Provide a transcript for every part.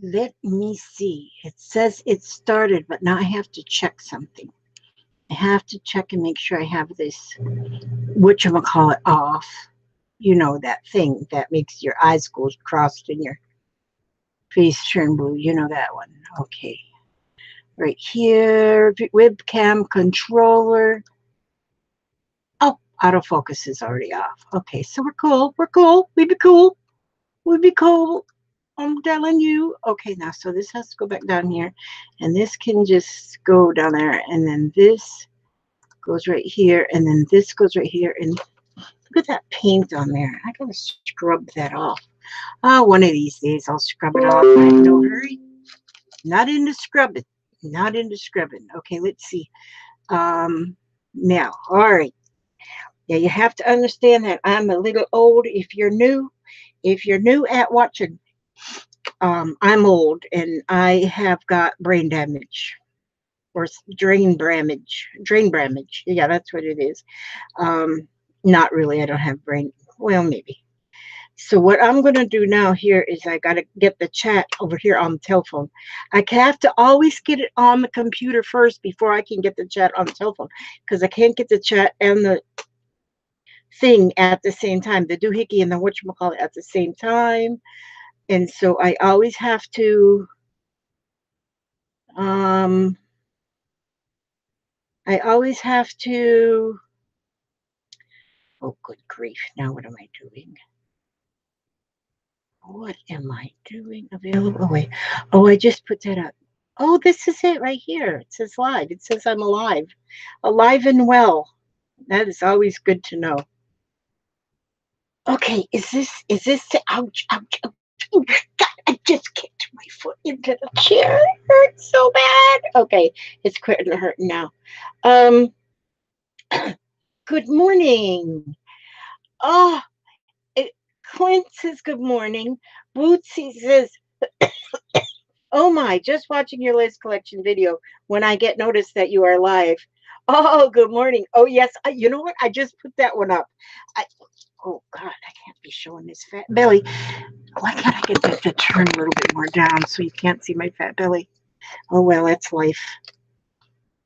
Let me see. It says it started, but now I have to check something. I have to check and make sure I have this whatchamacallit off. You know, that thing that makes your eyes go crossed and your face turn blue. You know that one. Okay. Right here, webcam controller. Oh, autofocus is already off. Okay, so we're cool. We're cool. We be cool. We be cool. I'm telling you. Okay, now, so this has to go back down here. And this can just go down there. And then this goes right here. And then this goes right here. And look at that paint on there. I gotta scrub that off. Oh, one of these days I'll scrub it off. I have no hurry. Not into scrubbing. Not into scrubbing. Okay, let's see. Now, all right. Yeah, you have to understand that I'm a little old. If you're new at watching, I'm old and I have got brain damage or drain damage. Yeah, that's what it is. Um, Not really. I don't have brain. Well, maybe. So what I'm going to do now here is I got to get the chat over here on the telephone. I have to always get it on the computer first before I can get the chat on the telephone because I can't get the chat and the thing at the same time, the doohickey and the whatchamacallit at the same time. And so um, I always have to, oh, good grief. Now what am I doing? What am I doing? Available. Oh, wait. Oh, I just put that up. Oh, this is it right here. It says live. It says I'm alive. Alive and well. That is always good to know. Okay, ouch, ouch, ouch. Oh, God, I just kicked my foot into the chair. It hurts so bad. Okay, it's quitting hurting now. Um, Good morning. Oh, Clint says good morning. Bootsy says, oh my, just watching your Liz collection video when I get noticed that you are live. Oh, good morning. Oh, yes. You know what? I just put that one up. I, oh, God, I can't be showing this fat belly. Why can't I get this to turn a little bit more down so you can't see my fat belly? Oh, well, that's life.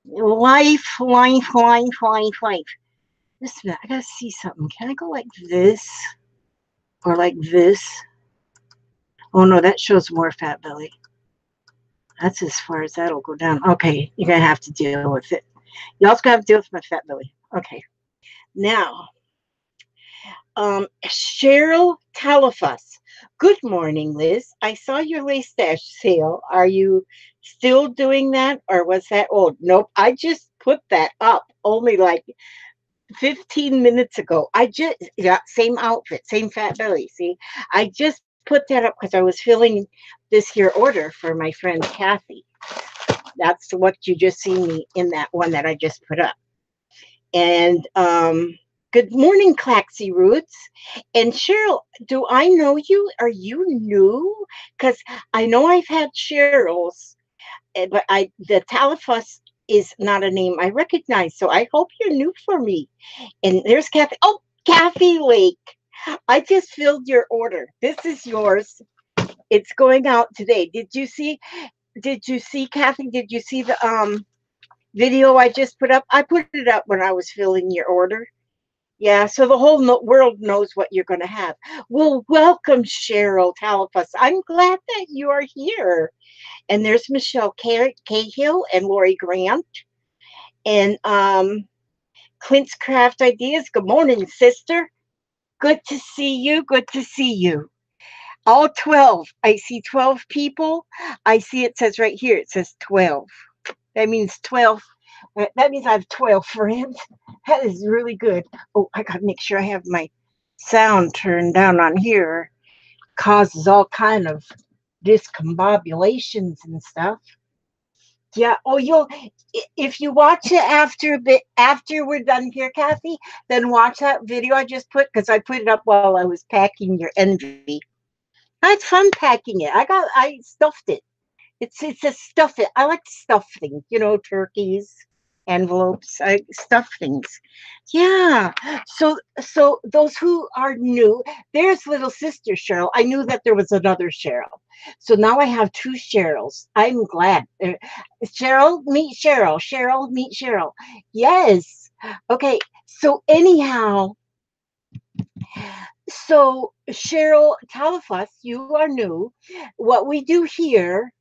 Life, life, life, life, life. Just a minute. I got to see something. Can I go like this or like this? Oh, no, that shows more fat belly. That's as far as that'll go down. Okay, you're going to have to deal with it. You also got to deal with my fat belly. Okay. Now, Cheryl Talifus. Good morning, Liz. I saw your lace stash sale. Are you still doing that or was that old? Nope. I just put that up only like 15 minutes ago. I just, yeah, same outfit, same fat belly. See, I just put that up because I was filling this here order for my friend Kathy. That's what you just see me in that one that I just put up. And good morning, Claxy Roots. And Cheryl, do I know you? Are you new? Because I know I've had Cheryl's, but the Talifus is not a name I recognize. So I hope you're new for me. And there's Kathy. Oh, Kathy Lake. I just filled your order. This is yours. It's going out today. Did you see, Kathy? Did you see the video I just put up? I put it up when I was filling your order. Yeah, so the whole world knows what you're going to have. Well, welcome, Cheryl Talifus. I'm glad that you are here. And there's Michelle Cahill and Lori Grant. And Clint's Craft Ideas. Good morning, sister. Good to see you. Good to see you. All 12. I see 12 people. I see it says right here, it says 12. That means 12. That means I have 12 friends. That is really good. Oh, I got to make sure I have my sound turned down on here. Causes all kind of discombobulations and stuff. Yeah. Oh, if you watch it after we're done here, Kathy, then watch that video I just put because I put it up while I was packing your envy. It's fun packing it. I stuffed it. It's a stuff it. I like to stuff things, turkeys. envelopes, stuffings. Yeah. So those who are new, there's little sister Cheryl. I knew that there was another Cheryl. So now I have two Cheryls. I'm glad. Cheryl, meet Cheryl. Cheryl, meet Cheryl. Yes. Okay. So anyhow, so Cheryl, tell us, you are new. What we do here,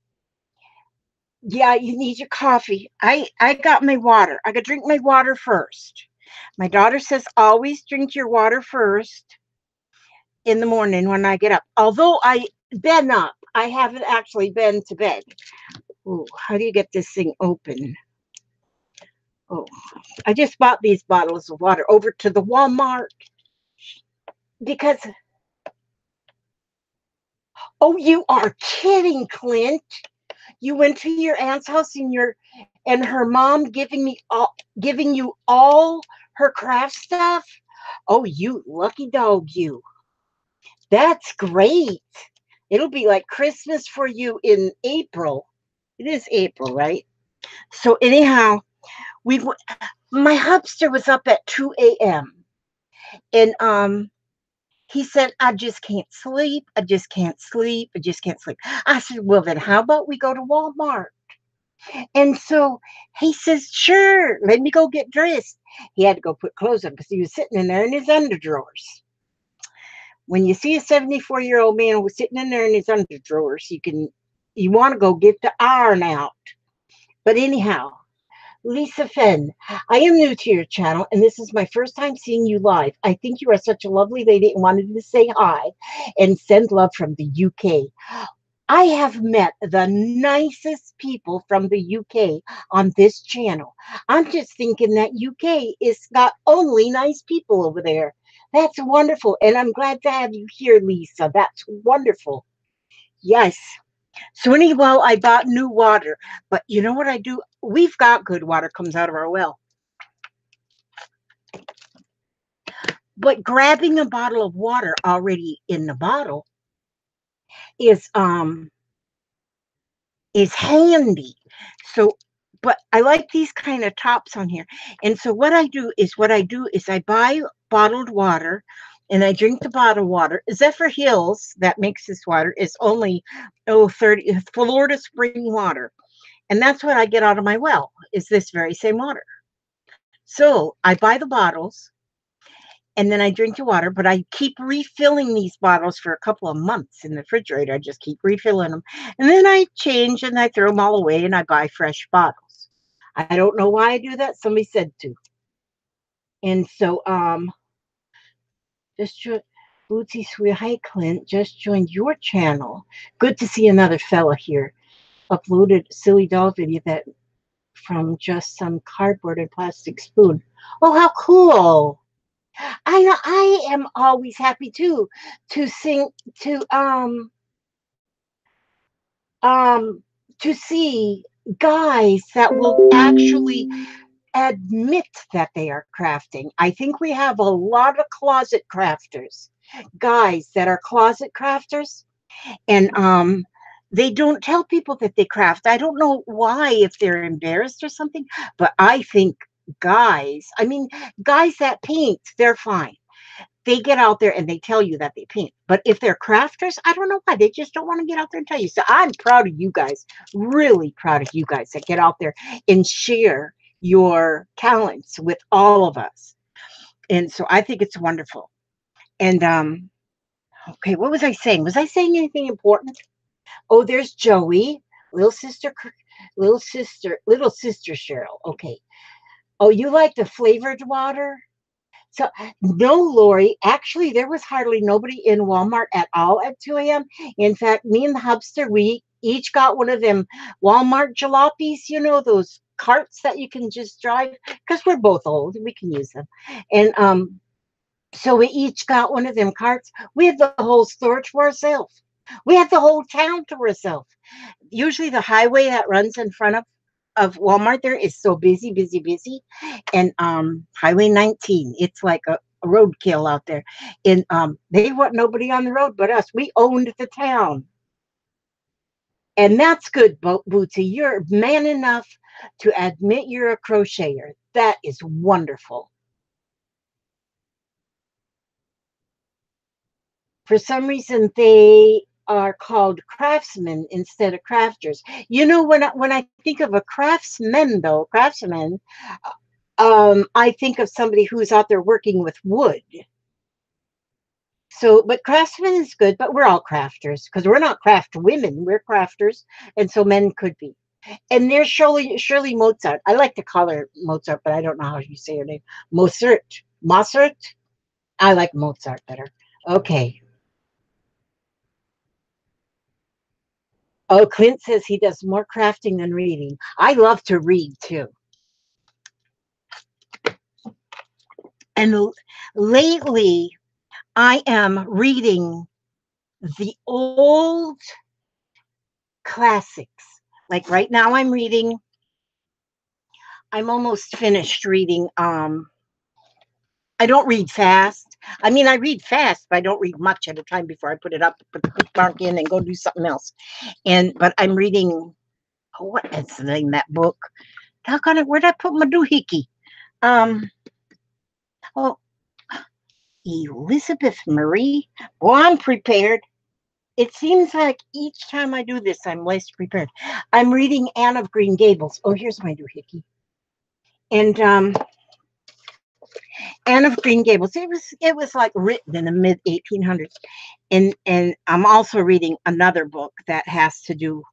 yeah, you need your coffee. I got my water. I got to drink my water first. My daughter says always drink your water first in the morning when I get up. Although I been up, I haven't actually been to bed. Ooh, how do you get this thing open? Oh, I just bought these bottles of water over to the Walmart because, oh, you are kidding, Clint. You went to your aunt's house and her mom giving you all her craft stuff. Oh, you lucky dog, you. That's great. It'll be like Christmas for you in April. It is April, right? So anyhow, we my hubster was up at 2 a.m. and he said, I just can't sleep. I just can't sleep. I just can't sleep. I said, well, then how about we go to Walmart? And so he says, sure, let me go get dressed. He had to go put clothes on because he was sitting in there in his underdrawers. When you see a 74-year-old man who's sitting in there in his underdrawers, you want to go get the iron out. But anyhow, Lisa Fenn, I am new to your channel and this is my first time seeing you live. I think you are such a lovely lady and wanted to say hi and send love from the UK. I have met the nicest people from the UK on this channel. I'm just thinking that UK is got only nice people over there. That's wonderful. And I'm glad to have you here, Lisa. That's wonderful. Yes. So anyhow, I bought new water. But you know what I do? We've got good water comes out of our well. But grabbing a bottle of water already in the bottle is handy. So, but I like these kind of tops on here. And so what I do is I buy bottled water and I drink the bottled water. Zephyr Hills, that makes this water, is only 30 Florida spring water. And that's what I get out of my well, is this very same water. So I buy the bottles and then I drink the water, but I keep refilling these bottles for a couple of months in the refrigerator. I just keep refilling them. And then I change and I throw them all away and I buy fresh bottles. I don't know why I do that. Somebody said to. And so, Bootsy Sweet, hi Clint, just joined your channel. Good to see another fella here. Uploaded silly doll video that from just some cardboard and plastic spoon. Oh, how cool. I know I am always happy too to sing um to see guys that will actually admit that they are crafting. I think we have a lot of closet crafters, guys that are closet crafters, and they don't tell people that they craft. I don't know why, if they're embarrassed or something, but I think guys that paint, they're fine. They get out there and they tell you that they paint. But if they're crafters, I don't know why. They just don't want to get out there and tell you. So I'm proud of you guys, really proud of you guys that get out there and share your talents with all of us. And so I think it's wonderful. And okay, what was I saying? Was I saying anything important? Oh, there's Joey, little sister, little sister Cheryl. Okay. Oh, you like the flavored water? So, no, Lori, actually, there was hardly nobody in Walmart at all at 2 a.m. In fact, me and the hubster, we each got one of them Walmart jalopies, those carts that you can just drive, because we're both old, we can use them. And so we each got one of them carts. We had the whole store to ourselves. We had the whole town to ourselves. Usually the highway that runs in front of Walmart there is so busy, busy, busy. And Highway 19, it's like a roadkill out there. And they want nobody on the road but us. We owned the town. And that's good, Bootsy. You're man enough to admit you're a crocheter. That is wonderful. For some reason, they are called craftsmen instead of crafters. You know, when I think of a craftsman, though, craftsman, I think of somebody who's out there working with wood. So, but craftsman is good, but we're all crafters because we're not craft women, we're crafters, and so men could be. And there's Shirley Mozart. I like to call her Mozart, but I don't know how you say her name. Mozart. Mozart. I like Mozart better. Okay. Oh, Clint says he does more crafting than reading. I love to read too. And lately, I am reading the old classics. Like right now, I'm almost finished reading. I don't read fast. I mean, I read fast, but I don't read much at a time before I put it up, put the bookmark in, and go do something else. But I'm reading. Oh, what is the name of that book? How can where'd I put my doohickey? Um. Oh, Elizabeth Marie. Well, I'm prepared. It seems like each time I do this, I'm less prepared. I'm reading Anne of Green Gables. Oh, here's my doohickey. And Anne of Green Gables. It was like written in the mid 1800s. And I'm also reading another book that has to do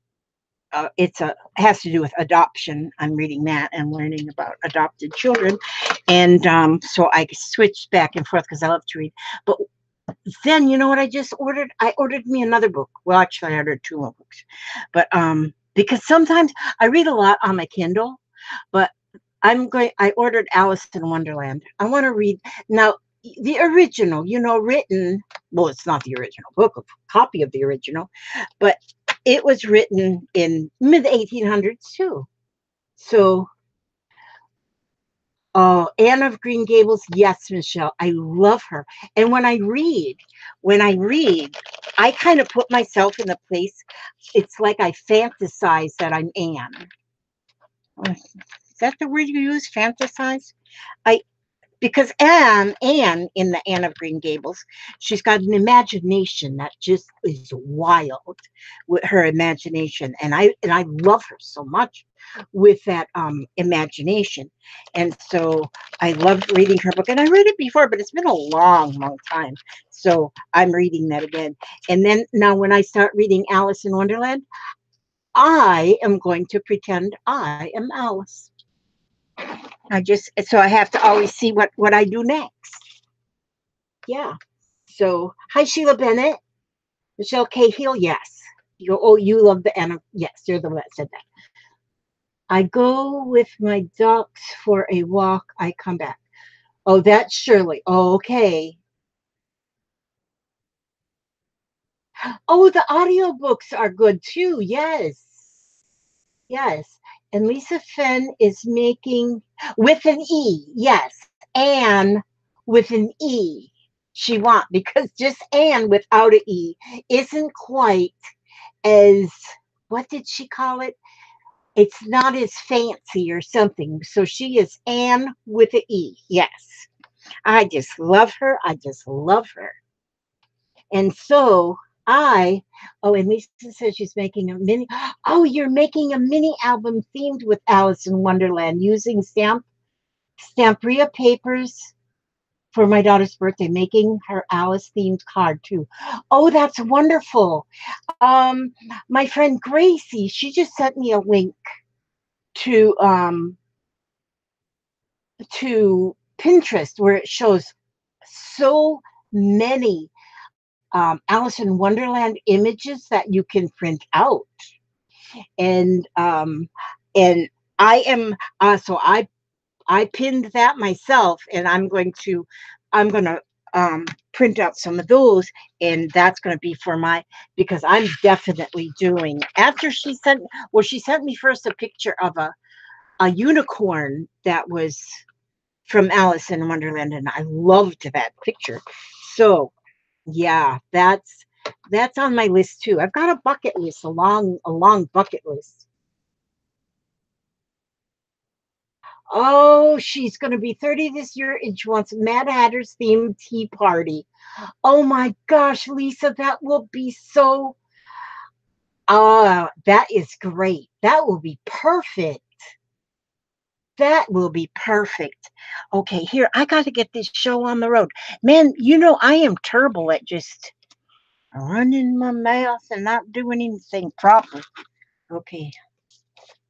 has to do with adoption. I'm reading that and learning about adopted children, and so I switched back and forth because I love to read. But then you know what I just ordered? I ordered me another book. Well, actually, I ordered two more books, but because sometimes I read a lot on my Kindle, but I ordered Alice in Wonderland. I want to read now the original, written. Well, it's not the original book, a copy of the original, but it was written in mid 1800s too. So, oh, Anne of Green Gables, yes, Michelle, I love her. And when I read, I kind of put myself in the place. It's like I fantasize that I'm Anne. Is that the word you use? Fantasize? I because Anne in the Anne of Green Gables, she's got an imagination that just is wild with her imagination, and I love her so much with that imagination, and so I loved reading her book, and I read it before, but it's been a long, long time, so I'm reading that again, and then now when I start reading Alice in Wonderland, I am going to pretend I am Alice. So I have to always see what I do next. Yeah. So hi Sheila Bennett, Michelle Cahill. Yes. You love the Anna. Yes, you're the one that said that. I go with my ducks for a walk. I come back. Oh, that's Shirley. Oh, okay. Oh, the audiobooks are good too. Yes. Yes. And Lisa Fenn is making with an E. Yes. Anne with an E. She want because just Anne without an E isn't quite as what did she call it? It's not as fancy or something. So she is Anne with an E. Yes. I just love her. I just love her. And so I, oh, and Lisa says she's making a mini. Oh, you're making a mini album themed with Alice in Wonderland using Stamperia papers for my daughter's birthday, making her Alice themed card too. Oh, that's wonderful. My friend Gracie, she just sent me a link to to Pinterest where it shows so many Alice in Wonderland images that you can print out, and and I am so I pinned that myself, and I'm going to print out some of those, and that's going to be for because I'm definitely doing after she sent me first a picture of a unicorn that was from Alice in Wonderland, and I loved that picture. So yeah, that's on my list too. I've got a bucket list, a long bucket list. Oh, she's going to be 30 this year and she wants Mad Hatter's themed tea party. Oh my gosh, Lisa, that will be so, that is great. That will be perfect. That will be perfect. Okay, here, I got to get this show on the road. Man, I am terrible at just running my mouth and not doing anything proper. Okay.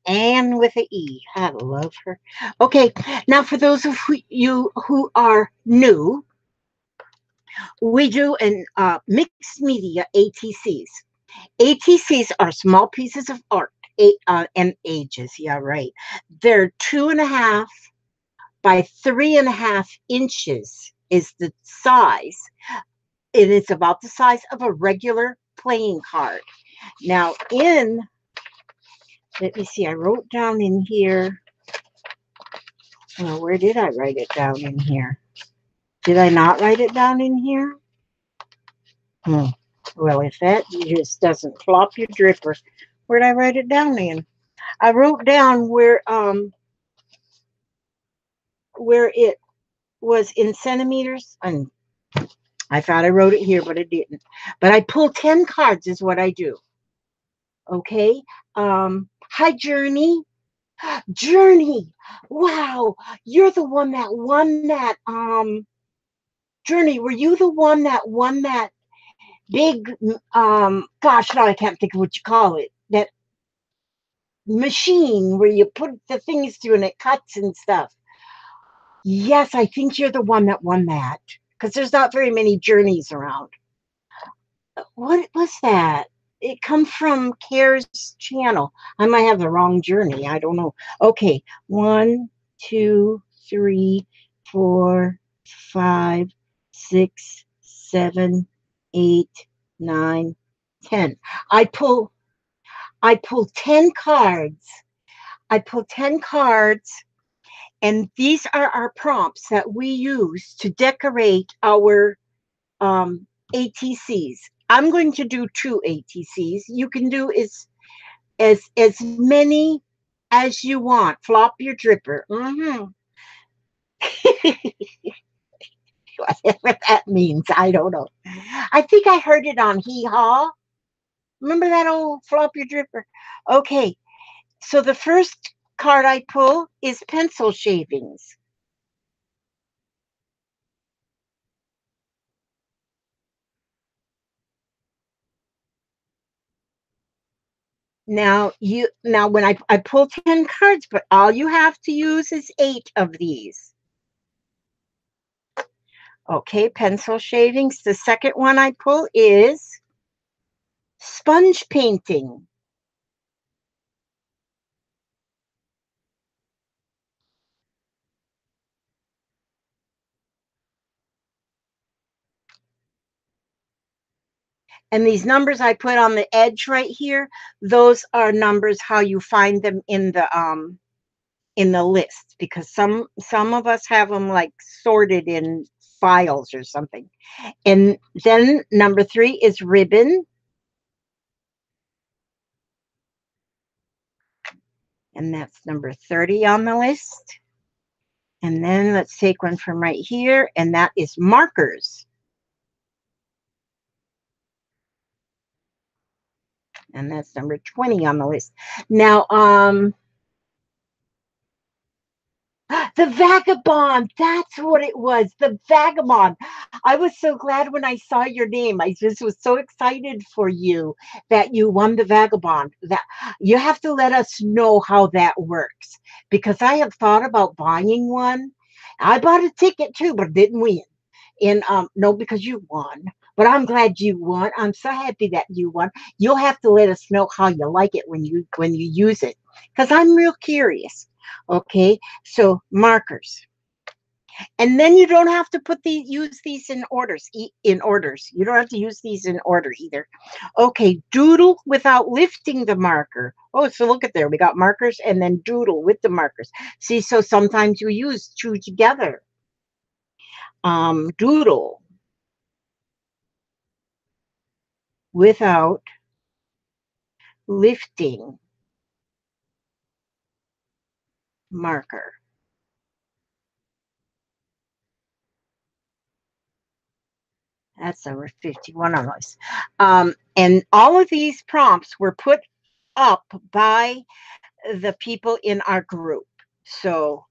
Anne with a E. I love her. Okay, now for those of you who are new, we do an mixed media ATCs. ATCs are small pieces of art, and ages. Yeah, right. They're 2.5 by 3.5 inches is the size. It is about the size of a regular playing card. Now, let me see, I wrote down in here. Well, where did I write it down in here? Did I not write it down in here? Hmm. Well, if that just doesn't flop your dripper, where'd I write it down in? I wrote down where it was in centimeters, and I thought I wrote it here, but I didn't. But I pull 10 cards is what I do. Okay. Hi, Journey. Journey. Wow, you're the one that won that. Journey, were you the one that won that big? Gosh, now I can't think of what you call it. That machine where you put the things through and it cuts and stuff. Yes, I think you're the one that won that because there's not very many journeys around. What was that? It comes from Care's channel. I might have the wrong journey. I don't know. Okay, 1, 2, 3, 4, 5, 6, 7, 8, 9, 10. I pull. I pull 10 cards. I pull 10 cards, and these are our prompts that we use to decorate our ATCs. I'm going to do 2 ATCs. You can do as many as you want. Flop your dripper. Whatever that means, I don't know. I think I heard it on Hee Haw. Remember that old flop your dripper? Okay, so the first card I pull is pencil shavings. Now when I pull 10 cards, but all you have to use is 8 of these. Okay, pencil shavings. The second one I pull is sponge painting. And these numbers I put on the edge right here, those are numbers how you find them in the list because some of us have them like sorted in files or something. And then number 3 is ribbon. And that's number 30 on the list. And then let's take one from right here, and that is markers. And that's number 20 on the list. Now, the vagabond, that's what it was. The vagabond. I was so glad when I saw your name. I just was so excited for you that you won the vagabond. That you have to let us know how that works because I have thought about buying one. I bought a ticket too, but didn't win. And no, because you won. But I'm glad you won. I'm so happy that you won. You'll have to let us know how you like it when you use it because I'm real curious. Okay, so markers. And then you don't have to use these in orders. You don't have to use these in order either. Okay, doodle without lifting the marker. Oh, so look at there. We got markers and then doodle with the markers. See, so sometimes you use two together. Doodle without lifting marker. That's number 51 on those. And all of these prompts were put up by the people in our group. So,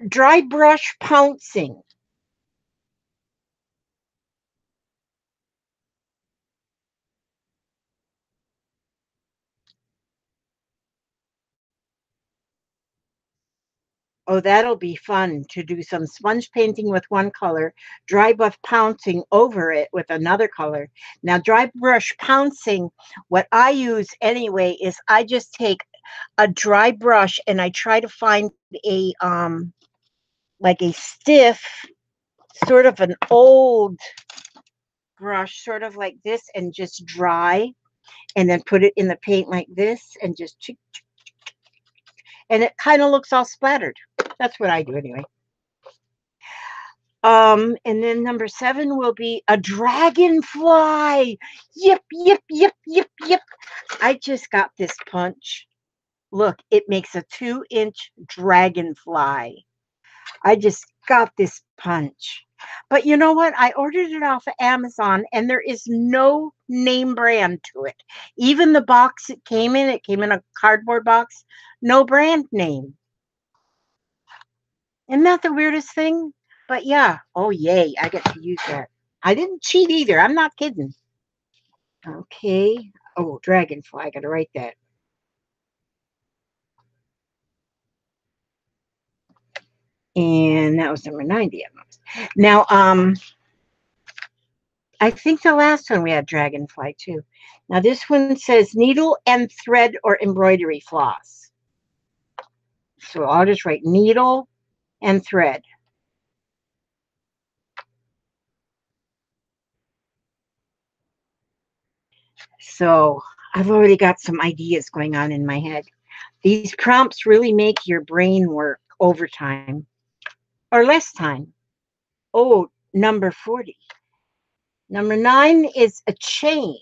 dry brush pouncing. Oh, that'll be fun to do some sponge painting with one color, dry brush pouncing over it with another color. Now, dry brush pouncing, what I use anyway is I just take a dry brush and I try to find a like a stiff, sort of an old brush, sort of like this, and just dry, and then put it in the paint like this, and just and it kind of looks all splattered. That's what I do anyway. And then number 7 will be a dragonfly. Yip, yip, yip, yip, yip. I just got this punch. Look, it makes a 2-inch dragonfly. I just got this punch. But you know what? I ordered it off of Amazon and there is no name brand to it. Even the box it came in a cardboard box, no brand name. Isn't that the weirdest thing? But yeah, oh yay, I get to use that. I didn't cheat either. I'm not kidding. Okay. Oh, dragonfly. I gotta write that. And that was number 90 almost. Now, I think the last one we had dragonfly too. Now this one says needle and thread or embroidery floss. So I'll just write needle and thread. So I've already got some ideas going on in my head. These prompts really make your brain work overtime or less time. Oh, number 40. Number 9 is a chain.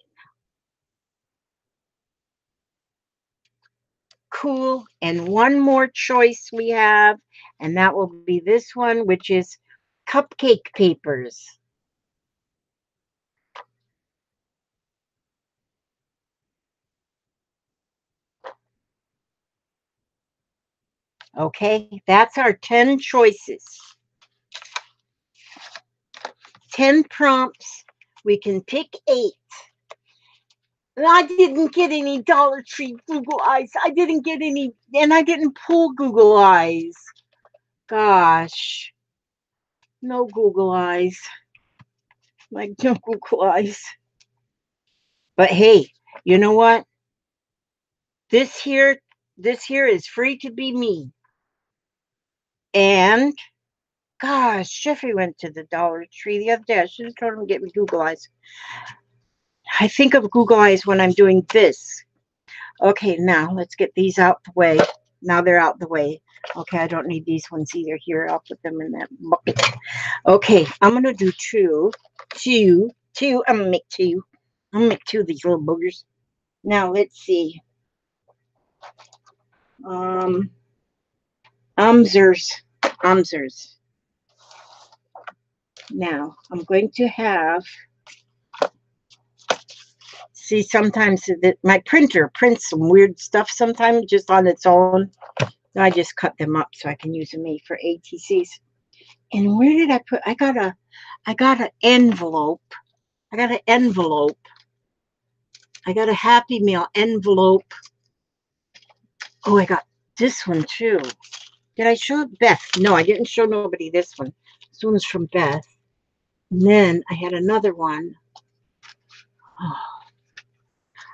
Cool. And one more choice we have, and that will be this one, which is cupcake papers. Okay, that's our 10 choices. 10 prompts. We can pick 8. And I didn't get any Dollar Tree Google Eyes. I didn't get any, and I didn't pull Google Eyes. Gosh, no Google Eyes. Like, no Google Eyes. But hey, you know what? This here, this here is free to be me. And gosh, Jeffrey went to the Dollar Tree the other day. I should have told him to get me Google Eyes. I think of Google Eyes when I'm doing this. Okay, now let's get these out the way. Now they're out the way. Okay, I don't need these ones either. Here, I'll put them in that bucket. Okay, I'm going to do two. I'm going to make 2. I'm going to make 2 of these little boogers. Now, let's see. Umzers. Umzers. Now, I'm going to have, see, sometimes my printer prints some weird stuff sometimes just on its own. I just cut them up so I can use them for ATCs. And where did I put, I got an envelope. I got an envelope. I got a Happy Meal envelope. Oh, I got this one too. Did I show Beth? No, I didn't show nobody this one. This one's from Beth. And then I had another one. Oh,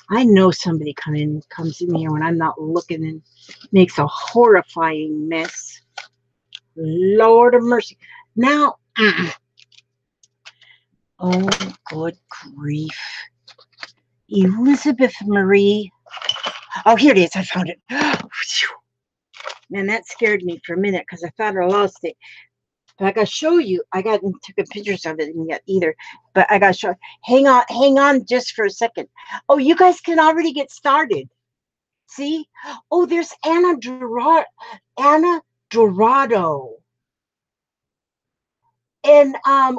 I know somebody comes in here when I'm not looking and makes a horrifying mess. Lord of mercy. Now, oh, good grief. Elizabeth Marie. Oh, here it is. I found it. Man, that scared me for a minute because I thought I lost it. But I got to show you. I got took pictures of it yet either. But I got to show. Hang on just for a second. Oh, you guys can already get started. See? Oh, there's Anna Dorado. And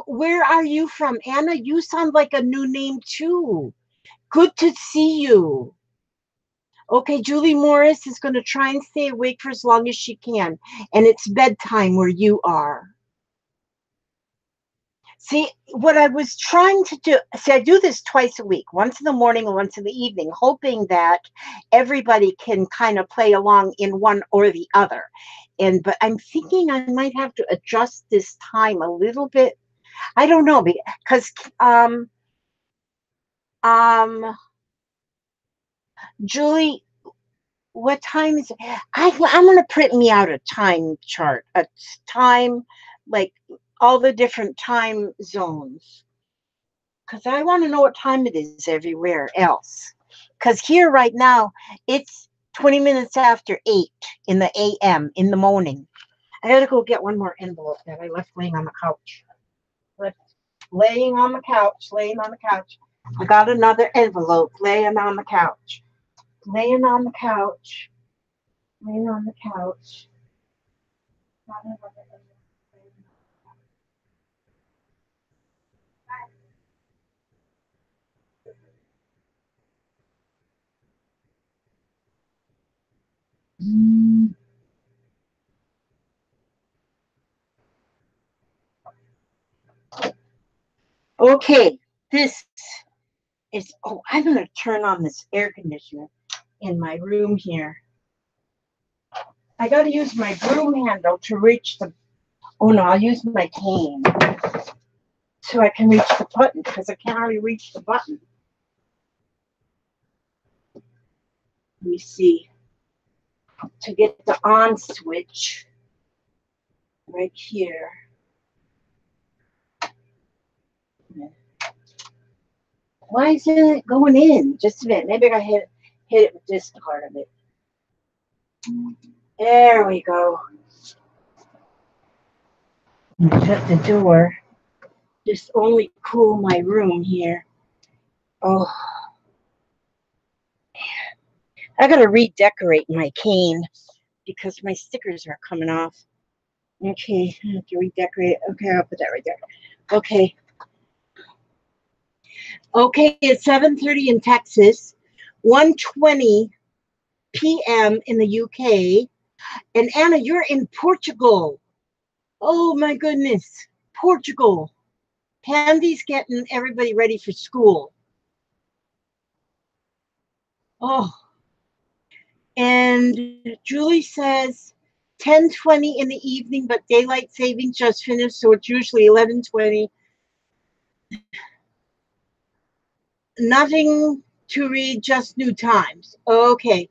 where are you from? Anna, you sound like a new name too. Good to see you. Okay, Julie Morris is going to try and stay awake for as long as she can. And it's bedtime where you are. See, what I was trying to do, see, I do this twice a week, once in the morning and once in the evening, hoping that everybody can kind of play along in one or the other. But I'm thinking I might have to adjust this time a little bit. I don't know, because um, Julie, what time is it? I'm going to print me out a time chart, a time, like all the different time zones, because I want to know what time it is everywhere else. Because here right now, it's 20 minutes after 8 in the a.m. in the morning. I got to go get one more envelope that I left laying on the couch. Left laying on the couch, laying on the couch. I got another envelope laying on the couch, laying on the couch, laying on the couch. Okay, this is, oh, I'm going to turn on this air conditioner in my room here. I got to use my broom handle to reach the, oh no, I'll use my cane so I can reach the button because I can't really reach the button. Let me see, to get the on switch right here. Why isn't it going in? Just a minute. Maybe I hit it with this part of it. There we go. Shut the door. Just only cool my room here. Oh, I gotta redecorate my cane because my stickers are coming off. Okay, I have to redecorate. Okay, I'll put that right there. Okay. Okay, it's 7:30 in Texas, 1:20 p.m. in the UK. And Anna, you're in Portugal. Oh my goodness. Portugal. Pandy's getting everybody ready for school. Oh, and Julie says 10:20 in the evening, but daylight savings just finished, so it's usually 11:20. Nothing to read, just new times. Okay.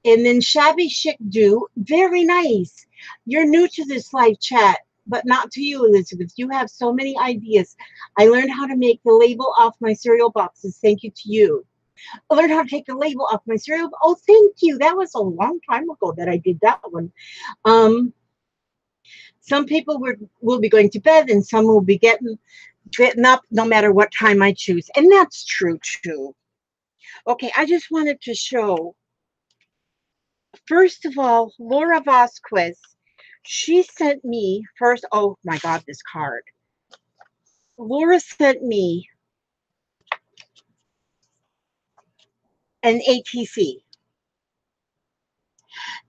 And then Shabby Chic Do, very nice. You're new to this live chat, but not to you, Elizabeth. You have so many ideas. I learned how to make the label off my cereal boxes. Thank you to you. I learned how to take the label off my cereal. Oh, thank you. That was a long time ago that I did that one. Some people will be going to bed and some will be getting up no matter what time I choose. And that's true too. Okay, I just wanted to show, first of all, Laura Vasquez, she sent me first, oh my God, this card. Laura sent me an ATC.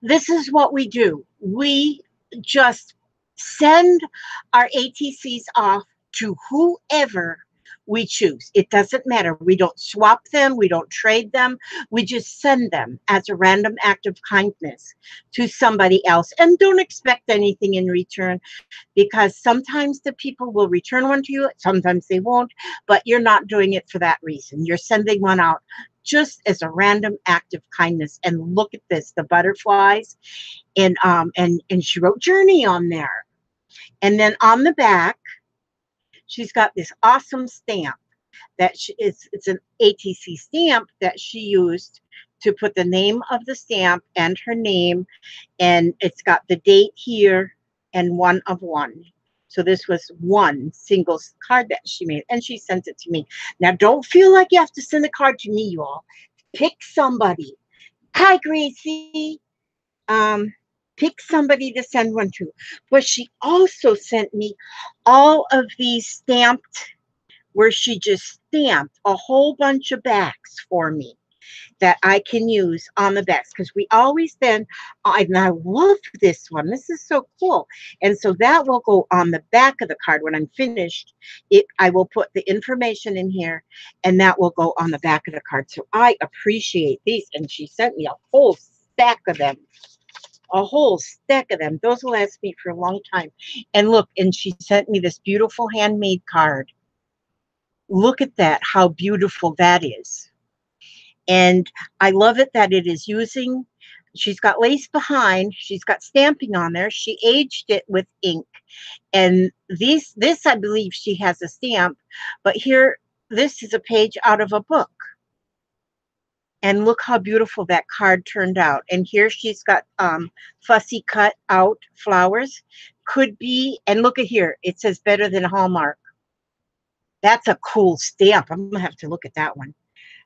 This is what we do. We just send our ATCs off to whoever we choose. It doesn't matter. We don't swap them. We don't trade them. We just send them as a random act of kindness to somebody else and don't expect anything in return, because sometimes the people will return one to you, sometimes they won't, but you're not doing it for that reason. You're sending one out just as a random act of kindness. And look at this, the butterflies, and she wrote Journey on there. And then on the back, she's got this awesome stamp that it's an ATC stamp that she used to put the name of the stamp and her name, and it's got the date here and 1 of 1. So this was one single card that she made, and she sent it to me. Now, don't feel like you have to send a card to me, you all. Pick somebody. Hi, Gracie. Um, Pick somebody to send one to. But she also sent me all of these stamped, where she just stamped a whole bunch of backs for me that I can use on the backs, because we always then, and I love this one. This is so cool. And so that will go on the back of the card when I'm finished. I will put the information in here, and that will go on the back of the card. So I appreciate these. And she sent me a whole stack of them. A whole stack of them. Those will last me for a long time. And look, and she sent me this beautiful handmade card. Look at that, how beautiful that is. And I love it that it is using, she's got lace behind, she's got stamping on there. She aged it with ink. And this I believe she has a stamp, but here, this is a page out of a book. And look how beautiful that card turned out. And here she's got fussy cut out flowers. Could be, and look at here, it says better than Hallmark. That's a cool stamp. I'm gonna have to look at that one.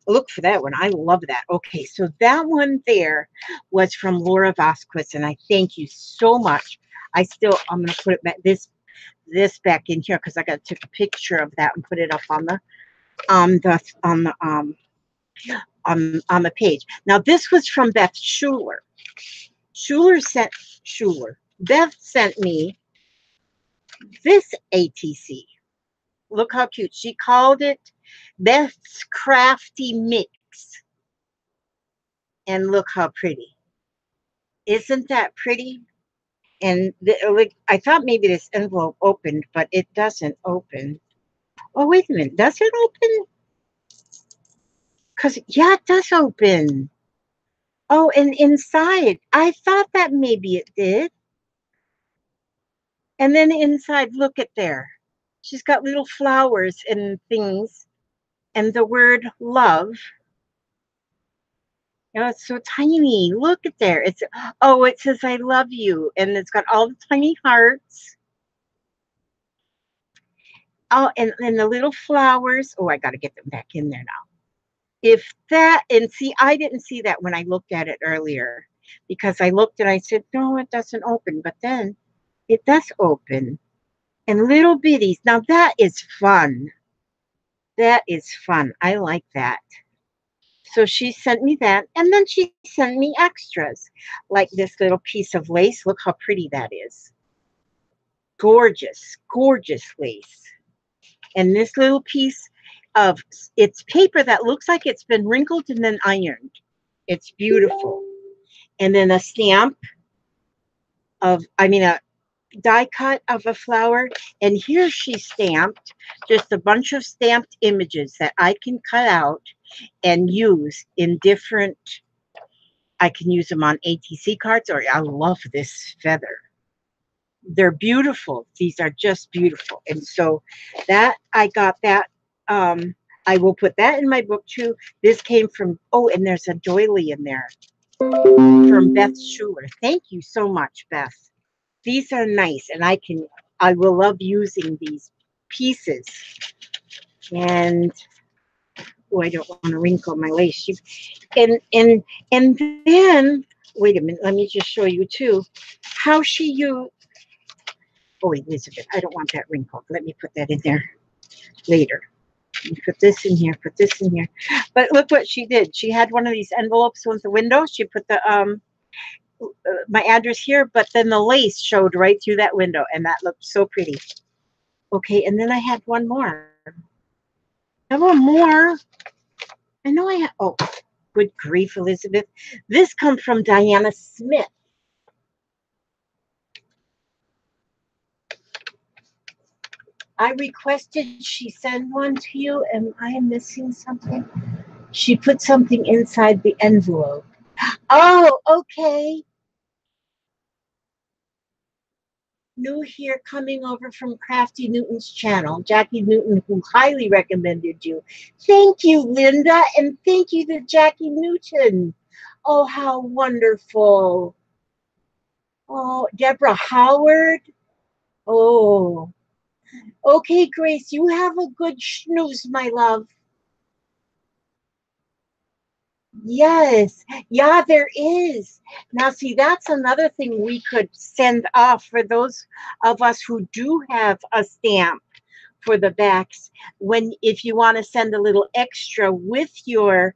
Look for that one. I love that. Okay, so that one there was from Laura Vasquez, and I thank you so much. I'm gonna put it back, this back in here, because I got to take a picture of that and put it up on the page. Now this was from Beth Schuler. Beth sent me this ATC. Look how cute. She called it Beth's Crafty Mix. And look how pretty. Isn't that pretty? And like, I thought maybe this envelope opened, but it doesn't open. Oh, wait a minute. Does it open? Because, yeah, it does open. Oh, and inside, I thought that maybe it did. And then inside, look at there. She's got little flowers and things, and the word love. You know, it's so tiny. Look at there. It says I love you. And it's got all the tiny hearts. Oh, and the little flowers. Oh, I got to get them back in there now. If that, and see, I didn't see that when I looked at it earlier, because I looked and I said, no, it doesn't open. But then it does open. And little bitties. Now that is fun. That is fun. I like that. So she sent me that. And then she sent me extras, like this little piece of lace. Look how pretty that is. Gorgeous, gorgeous lace. And this little piece of, it's paper that looks like it's been wrinkled and then ironed. It's beautiful. And then a stamp a die cut of a flower. And here she stamped just a bunch of stamped images that I can cut out and use in different, I can use them on ATC cards, or I love this feather. They're beautiful. These are just beautiful. And so that, I got that. I will put that in my book too. This came from, oh, and there's a doily in there from Beth Schuler. Thank you so much, Beth. These are nice, and I will love using these pieces. And oh, I don't want to wrinkle my lace. And then, wait a minute, let me just show you too how she used. Oh, Elizabeth, I don't want that wrinkle. Let me put that in there later. Put this in here, put this in here. But look what she did. She had one of these envelopes with the window. She put the my address here, but then the lace showed right through that window, and that looked so pretty. Okay, and then I had one more. I have one more. I know I have. Oh, good grief, Elizabeth. This comes from Diana Smith. I requested she send one to you. Am I missing something? She put something inside the envelope. Oh, okay. New here, coming over from Crafty Newton's channel. Jackie Newton, who highly recommended you. Thank you, Linda, and thank you to Jackie Newton. Oh, how wonderful. Oh, Deborah Howard. Oh, okay, Grace, you have a good snooze, my love. Yes. Yeah, there is. Now, see, that's another thing we could send off for those of us who do have a stamp for the backs. When, if you want to send a little extra with your,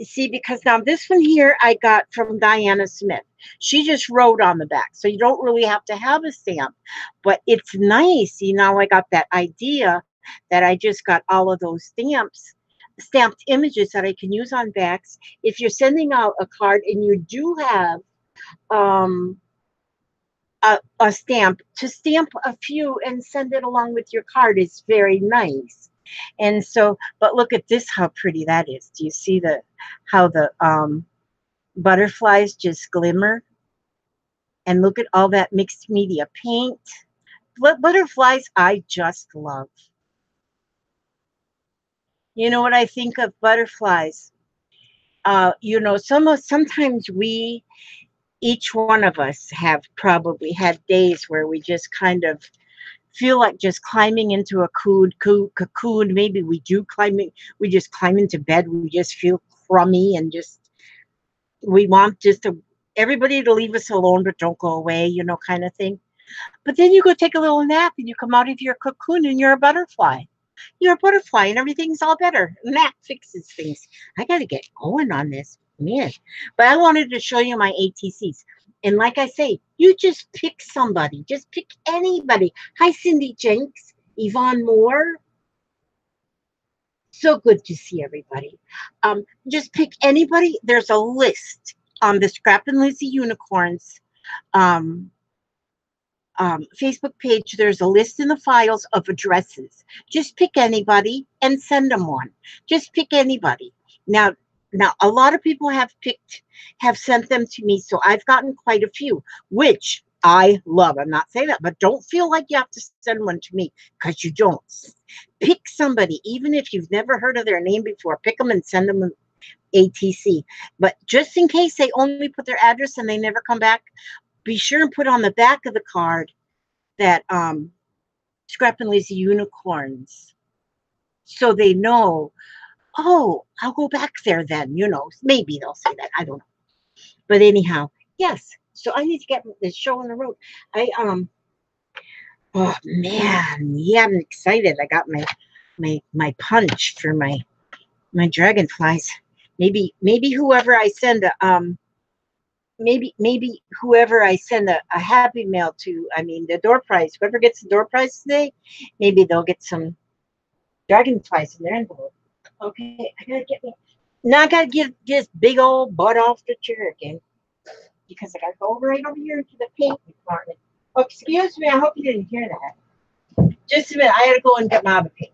see, because now this one here I got from Diana Smith. She just wrote on the back. So you don't really have to have a stamp, but it's nice. You know, I got that idea that I just got all of those stamps, stamped images that I can use on backs. If you're sending out a card and you do have um, a stamp, to stamp a few and send it along with your card is very nice. And so, but look at this, how pretty that is. Do you see the how the butterflies just glimmer? And look at all that mixed media paint. Butterflies, I just love. You know what I think of butterflies? You know, sometimes we, each one of us, have probably had days where we just kind of feel like just climbing into a cocoon. Maybe we do climbing. We just climb into bed. We just feel crummy and just we want just to everybody to leave us alone, but don't go away. You know, kind of thing. But then you go take a little nap and you come out of your cocoon and you're a butterfly. You're a butterfly and everything's all better. And that fixes things. I got to get going on this, man. But I wanted to show you my ATCs. And like I say, you just pick somebody. Just pick anybody. Hi, Cindy Jenks, Yvonne Moore. So good to see everybody. Just pick anybody. There's a list on the Scrap and Lizzie Unicorns um, Facebook page. There's a list in the files of addresses. Just pick anybody and send them one. Just pick anybody. Now, now a lot of people have sent them to me, so I've gotten quite a few, which I love. I'm not saying that, but don't feel like you have to send one to me because you don't. Pick somebody, even if you've never heard of their name before. Pick them and send them an ATC. But just in case they only put their address and they never come back, be sure and put on the back of the card that Scrap and Lazy Unicorns, so they know, oh, I'll go back there then, you know, maybe they'll say that, I don't know. But anyhow, yes, so I need to get this show on the road. I oh man, yeah, I'm excited. I got my punch for my dragonflies. Maybe whoever I send maybe whoever I send a happy mail to, I mean the door prize, whoever gets the door prize today, maybe they'll get some dragonflies in their envelope. Okay, I gotta get me. Now I gotta get this big old butt off the chair again because I gotta go right over here to the paint department. Oh, excuse me, I hope you didn't hear that. Just a minute, I gotta go and get my other paint.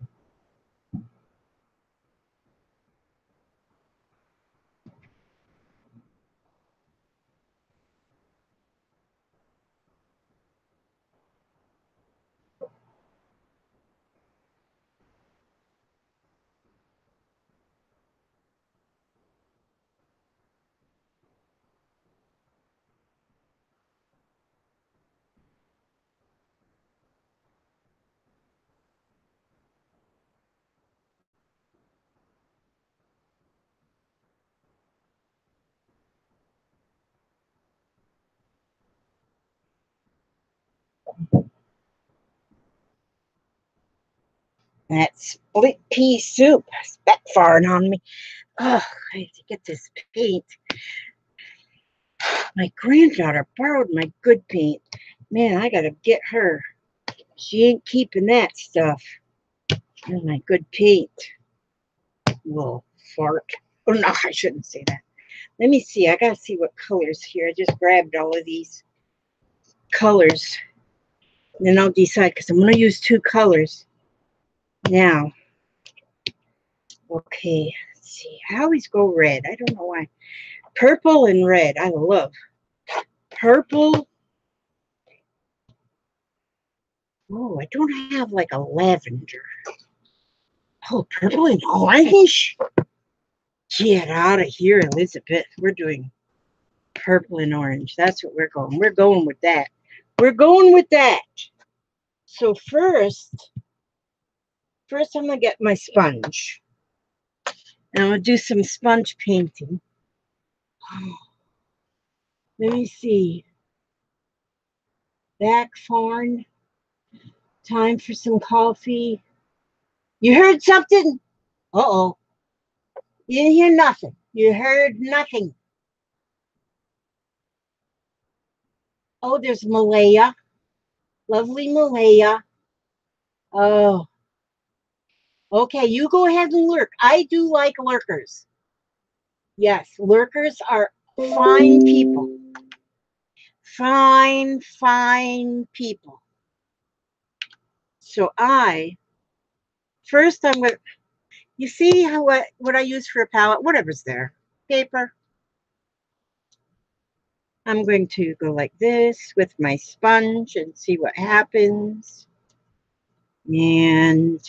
That split pea soup is backfiring on me. Oh, I have to get this paint. My granddaughter borrowed my good paint. Man, I gotta get her. She ain't keeping that stuff. Oh, my good paint. Little fart. Oh no, I shouldn't say that. Let me see. I gotta see what colors here. I just grabbed all of these colors. And then I'll decide because I'm gonna use two colors. Now, okay, let's see. I always go red. I don't know why. Purple and red. I love purple. Oh, I don't have like a lavender. Oh, purple and orange? Get out of here, Elizabeth. We're doing purple and orange. That's what we're going. We're going with that. We're going with that. So first I'm gonna get my sponge. And I'm gonna do some sponge painting. Let me see. Back farm. Time for some coffee. You heard something? Uh-oh. You didn't hear nothing. You heard nothing. Oh, there's Malaya. Lovely Malaya. Oh, okay. You go ahead and lurk. I do like lurkers. Yes, lurkers are fine people. Fine, fine people. So first I'm going to, you see how what I use for a palette? Whatever's there. Paper. I'm going to go like this with my sponge and see what happens. And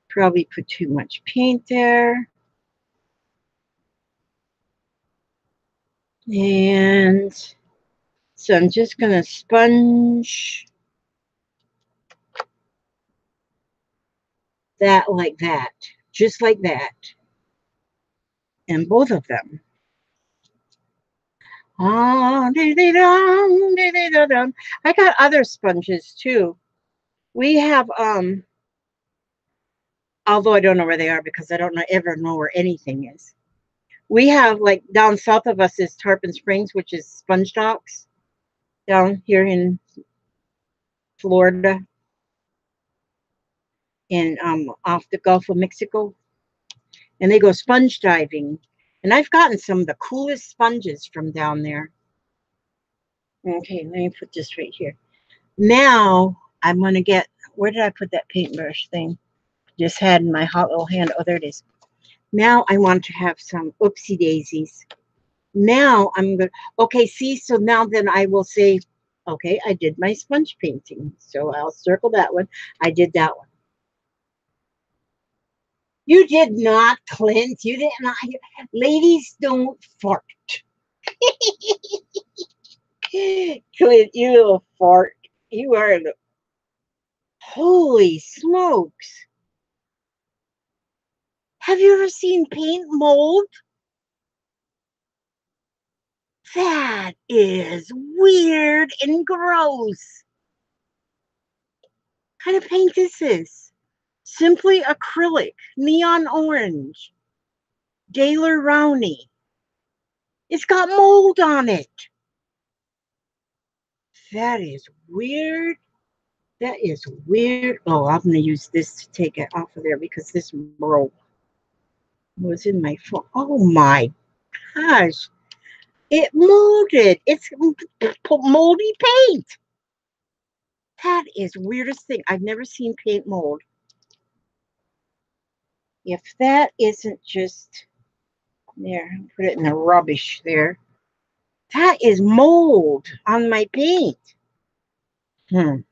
probably put too much paint there. And so I'm just going to sponge that like that. Just like that. And both of them. I got other sponges too. We have although I don't know where they are because I don't ever know where anything is. We have like down south of us is Tarpon Springs, which is sponge docks down here in Florida and off the Gulf of Mexico. And they go sponge diving. And I've gotten some of the coolest sponges from down there. Okay, let me put this right here. Now I'm gonna get, where did I put that paintbrush thing? Just had in my hot little hand. Oh, there it is. Now I want to have some oopsie daisies. Now I'm good. Okay, see, so now then I will say, okay, I did my sponge painting. So I'll circle that one. I did that one. You did not, Clint. You did not. Ladies don't fart. Clint, you little fart. You are a holy smokes. Have you ever seen paint mold? That is weird and gross. What kind of paint is this? Simply acrylic, neon orange, Daler Rowney. It's got mold on it. That is weird. That is weird. Oh, I'm going to use this to take it off of there because this broke. Was in my phone. Oh my gosh. It molded. It's moldy paint. That is weirdest thing. I've never seen paint mold. If that isn't just there, put it in the rubbish there. That is mold on my paint. There.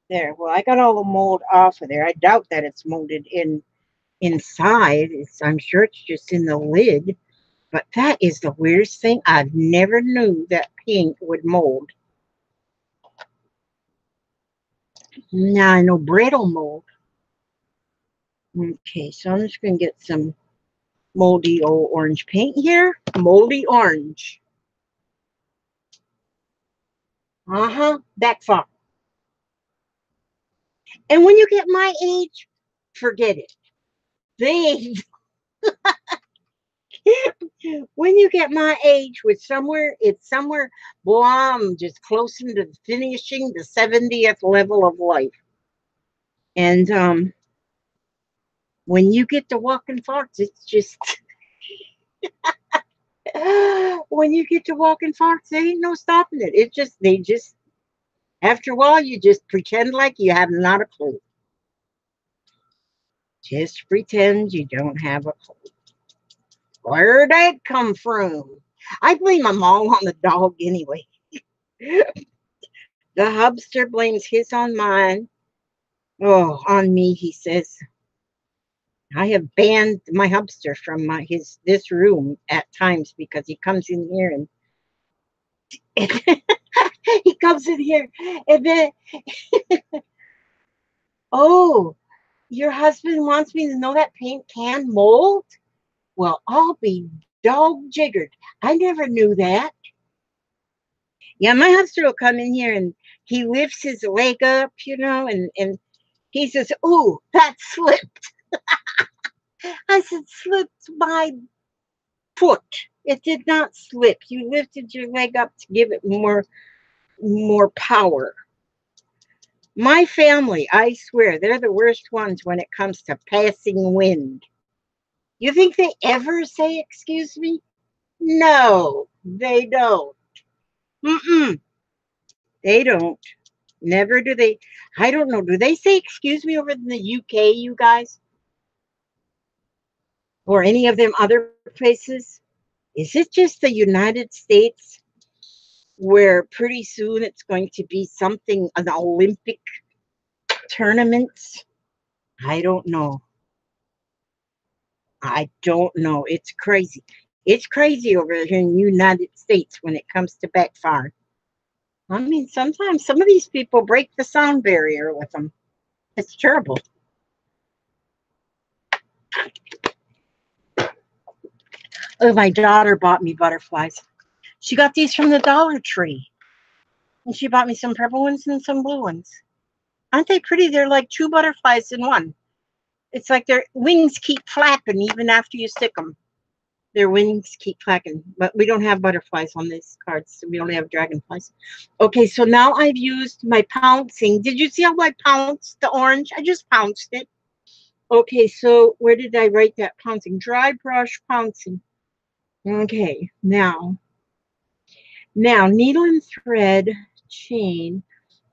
Well, I got all the mold off of there. I doubt that it's molded inside. I'm sure it's just in the lid. But that is the weirdest thing. I've never knew that paint would mold. Now I know brittle mold. Okay, so I'm just going to get some moldy old orange paint here. Moldy orange. Back far. And when you get my age, forget it. They when you get my age with somewhere, it's somewhere, boy, I'm just close to finishing the 70th level of life. And when you get to walking farts, it's just when you get to walking farts, there ain't no stopping it. They just after a while you just pretend like you have not a clue. Just pretend you don't have a clue. Where'd that come from? I blame them all on the dog anyway. The hubster blames his on mine. Oh, on me, he says. I have banned my hubster from this room at times because he comes in here and he comes in here and then oh, your husband wants me to know that paint can mold? Well, I'll be Dog jiggered. I never knew that. Yeah, my hamster will come in here and he lifts his leg up, and he says, "Ooh, that slipped." I said, "Slipped my foot. It did not slip. You lifted your leg up to give it more power." My family, I swear, they're the worst ones when it comes to passing wind. You think they ever say excuse me? No, they don't. Mm-mm, they don't. Never do they. I don't know. Do they say excuse me over in the UK, you guys? Or any of them other places? Is it just the United States where pretty soon it's going to be something, an Olympic tournaments? I don't know. I don't know. It's crazy. It's crazy over here in the United States when it comes to backfire. I mean, sometimes some of these people break the sound barrier with them. It's terrible. Oh, my daughter bought me butterflies. She got these from the Dollar Tree. And she bought me some purple ones and some blue ones. Aren't they pretty? They're like two butterflies in one. It's like their wings keep flapping even after you stick them. Their wings keep flapping. But we don't have butterflies on these cards. So we only have dragonflies. Okay, so now I've used my pouncing. Did you see how I pounced the orange? I just pounced it. Okay, so where did I write that pouncing? Dry brush pouncing. Okay, now needle and thread, chain,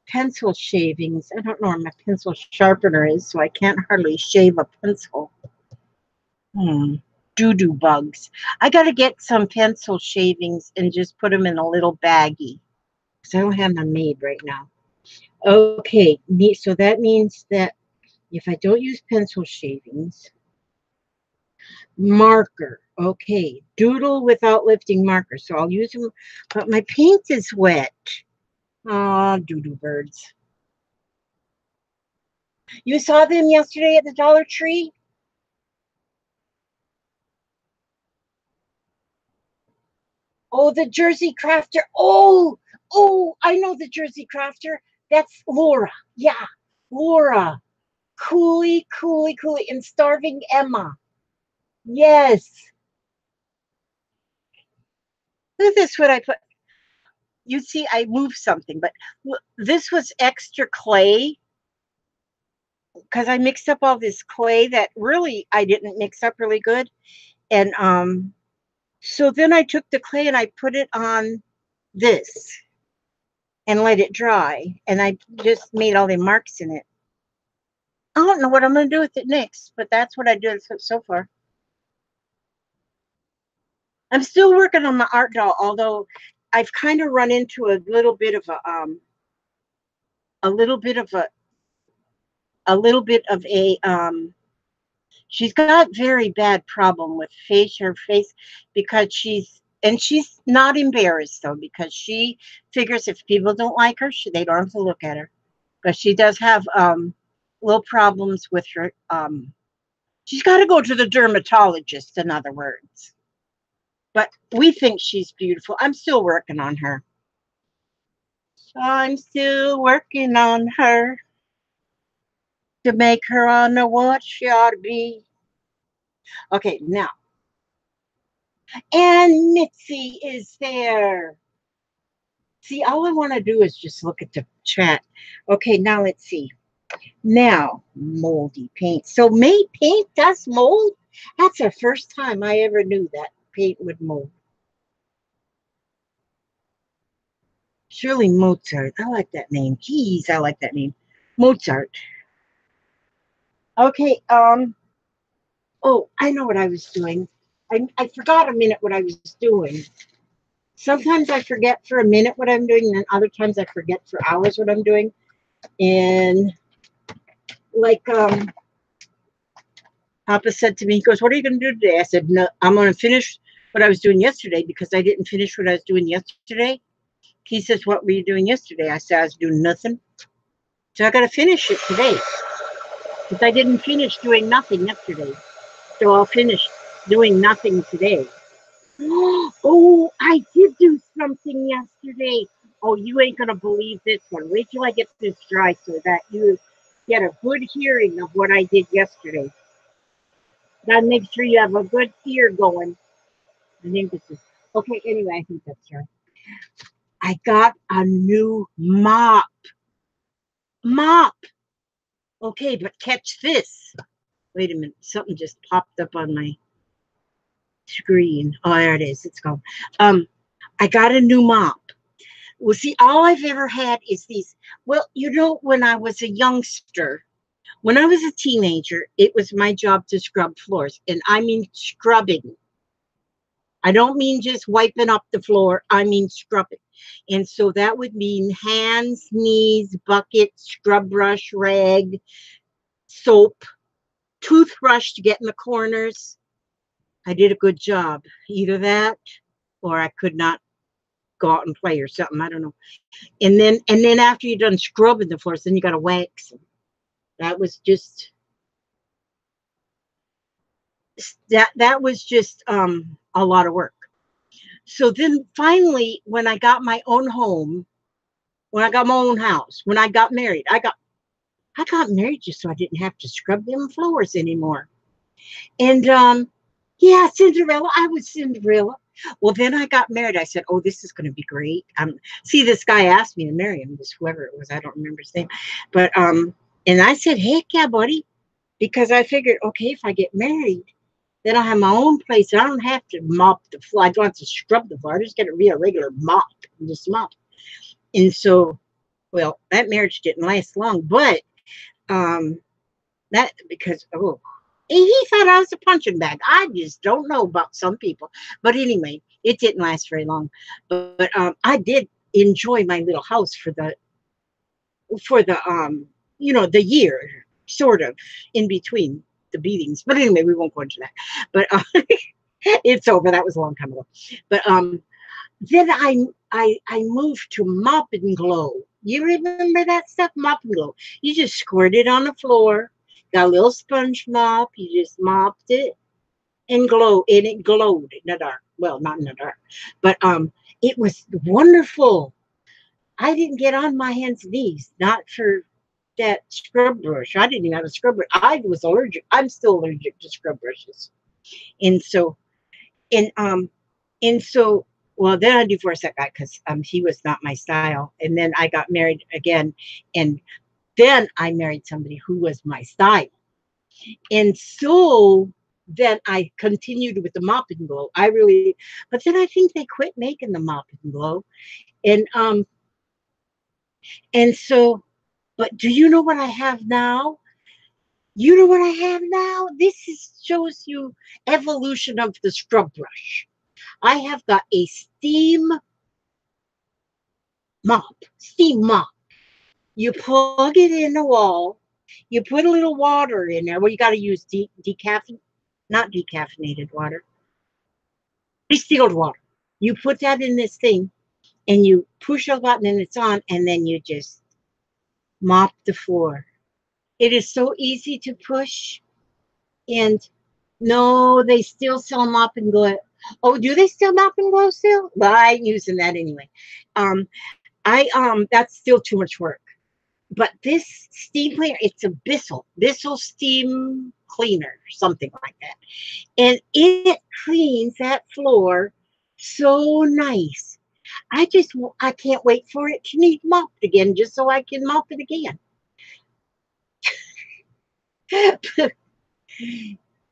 pencil shavings. I don't know where my pencil sharpener is, so I can't hardly shave a pencil. Doo-doo bugs. I got to get some pencil shavings and just put them in a little baggie because I don't have them made right now. Okay, so that means that if I don't use pencil shavings, marker. Okay, doodle without lifting marker. So I'll use them, but my paint is wet. Oh, doo-doo birds. You saw them yesterday at the Dollar Tree? Oh, the Jersey Crafter. Oh, I know the Jersey Crafter. That's Laura. Yeah, Laura. Cooley, and Starving Emma. Yes. Look at this, what I put. You see, I moved something, but this was extra clay because I mixed up all this clay that really I didn't mix up really good. And so then I took the clay and I put it on this and let it dry. And I just made all the marks in it. I don't know what I'm going to do with it next, but that's what I did so far. I'm still working on my art doll, although I've kind of run into a little bit of a she's got very bad problem with her face because she's not embarrassed though because she figures if people don't like her, they don't have to look at her. But she does have little problems with her. She's got to go to the dermatologist, in other words. But we think she's beautiful. I'm still working on her. I'm still working on her to make her on the what she ought to be. Okay, now. And Mitzi is there. See, all I want to do is just look at the chat. Okay, now let's see. Now, moldy paint. So paint does mold? That's the first time I ever knew that paint would mold. Shirley Mozart. I like that name. Geez, I like that name. Mozart. Okay, oh, I know what I was doing. I forgot a minute what I was doing. Sometimes I forget for a minute what I'm doing, and then other times I forget for hours what I'm doing. And like Papa said to me, he goes, "What are you going to do today?" I said, "No, I'm going to finish what I was doing yesterday because I didn't finish what I was doing yesterday." He says, "What were you doing yesterday?" I said, "I was doing nothing." So I got to finish it today because I didn't finish doing nothing yesterday. So I'll finish doing nothing today. Oh, I did do something yesterday. Oh, you ain't gonna believe this one. Wait till I get this dry so that you get a good hearing of what I did yesterday. Gotta make sure you have a good ear going. I think this is okay. Anyway, I think that's right. I got a new mop. Mop. Okay, but catch this. Wait a minute. Something just popped up on my screen. Oh, there it is. It's gone. Um, I got a new mop. Well, see, all I've ever had is these. Well, when I was a youngster, when I was a teenager, it was my job to scrub floors. And I mean scrubbing. I don't mean just wiping up the floor, I mean scrubbing. And so that would mean hands, knees, bucket, scrub brush, rag, soap, toothbrush to get in the corners. I did a good job. Either that or I could not go out and play or something. I don't know. And then after you're done scrubbing the floors, then you gotta wax them. That was just a lot of work. So then finally, when I got my own home, when I got my own house, when I got married, I got married just so I didn't have to scrub them floors anymore. And yeah, Cinderella, I was Cinderella. Well, then I got married. I said, "Oh, this is going to be great." See, this guy asked me to marry him. This whoever it was, I don't remember his name, but and I said, "Heck yeah, buddy," because I figured, okay, if I get married, then I have my own place. I don't have to mop the floor. I don't have to scrub the floor. I just got to be a regular mop and just mop. And so, well, that marriage didn't last long, but um, that because he thought I was a punching bag. I just don't know about some people, but anyway, it didn't last very long. But I did enjoy my little house for the the year sort of in between the beatings. But anyway, we won't go into that. But it's over. That was a long time ago. But then I moved to Mop and Glow. You remember that stuff? Mop and Glow. You just squirt it on the floor. Got a little sponge mop. You just mopped it and it glowed in the dark. Well, not in the dark, but it was wonderful. I didn't get on my hands and knees, not for that scrub brush. I didn't even have a scrub brush. I was allergic. I'm still allergic to scrub brushes, and so and and so, well, then I divorced that guy because he was not my style. And then I got married again, and then I married somebody who was my style. And so then I continued with the mop and glow. But then I think they quit making the mop and glow, and so. But do you know what I have now? You know what I have now? Shows you evolution of the scrub brush. I have got a steam mop. You plug it in the wall. You put a little water in there. Well, you got to use not decaffeinated water, distilled water. You put that in this thing, and you push a button, and it's on, and then you just mop the floor. It is so easy to push, and no, they still sell mop and glow. Oh, do they still mop and glow still? Well, I ain't using that anyway. That's still too much work. But this steam cleaner, it's a Bissell steam cleaner, something like that. And it cleans that floor so nice. I can't wait for it to need mopped again just so I can mop it again.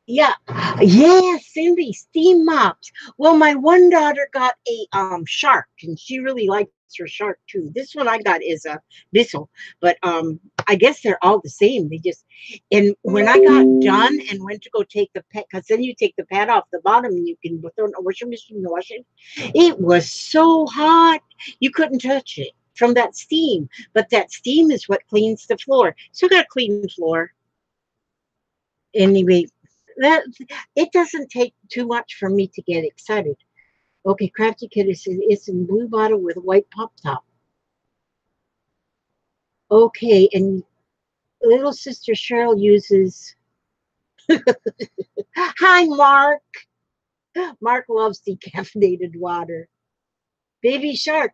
Yeah, yeah, Cindy, steam mops. Well, my one daughter got a shark, and she really likes her shark too. This one I got is a Bissell, but I guess they're all the same. And when I got done and went to go take the pad, because then you take the pad off the bottom and you can throw it in a washing machine to wash it. It was so hot you couldn't touch it from that steam. But that steam is what cleans the floor. So I got a clean floor anyway. That it doesn't take too much for me to get excited. Okay, Crafty Kid it's in blue bottle with white pop top. Okay, and little sister Cheryl uses. Hi, Mark. Mark loves decaffeinated water. Baby shark,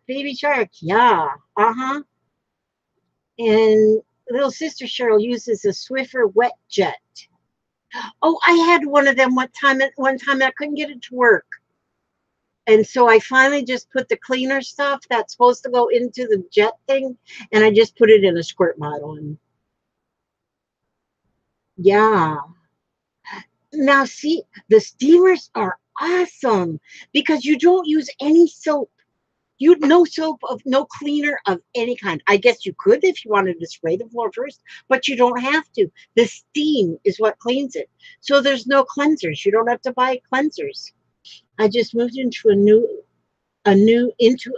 yeah, uh-huh. And little sister Cheryl uses a Swiffer wet jet. Oh, I had one of them one time I couldn't get it to work. And so I finally just put the cleaner stuff that's supposed to go into the jet thing, and I just put it in a squirt bottle. And yeah. Now, see, the steamers are awesome because you don't use any soap. You no soap of no cleaner of any kind. I guess you could if you wanted to spray the floor first, but you don't have to. The steam is what cleans it. So there's no cleansers. You don't have to buy cleansers. I just moved into a new into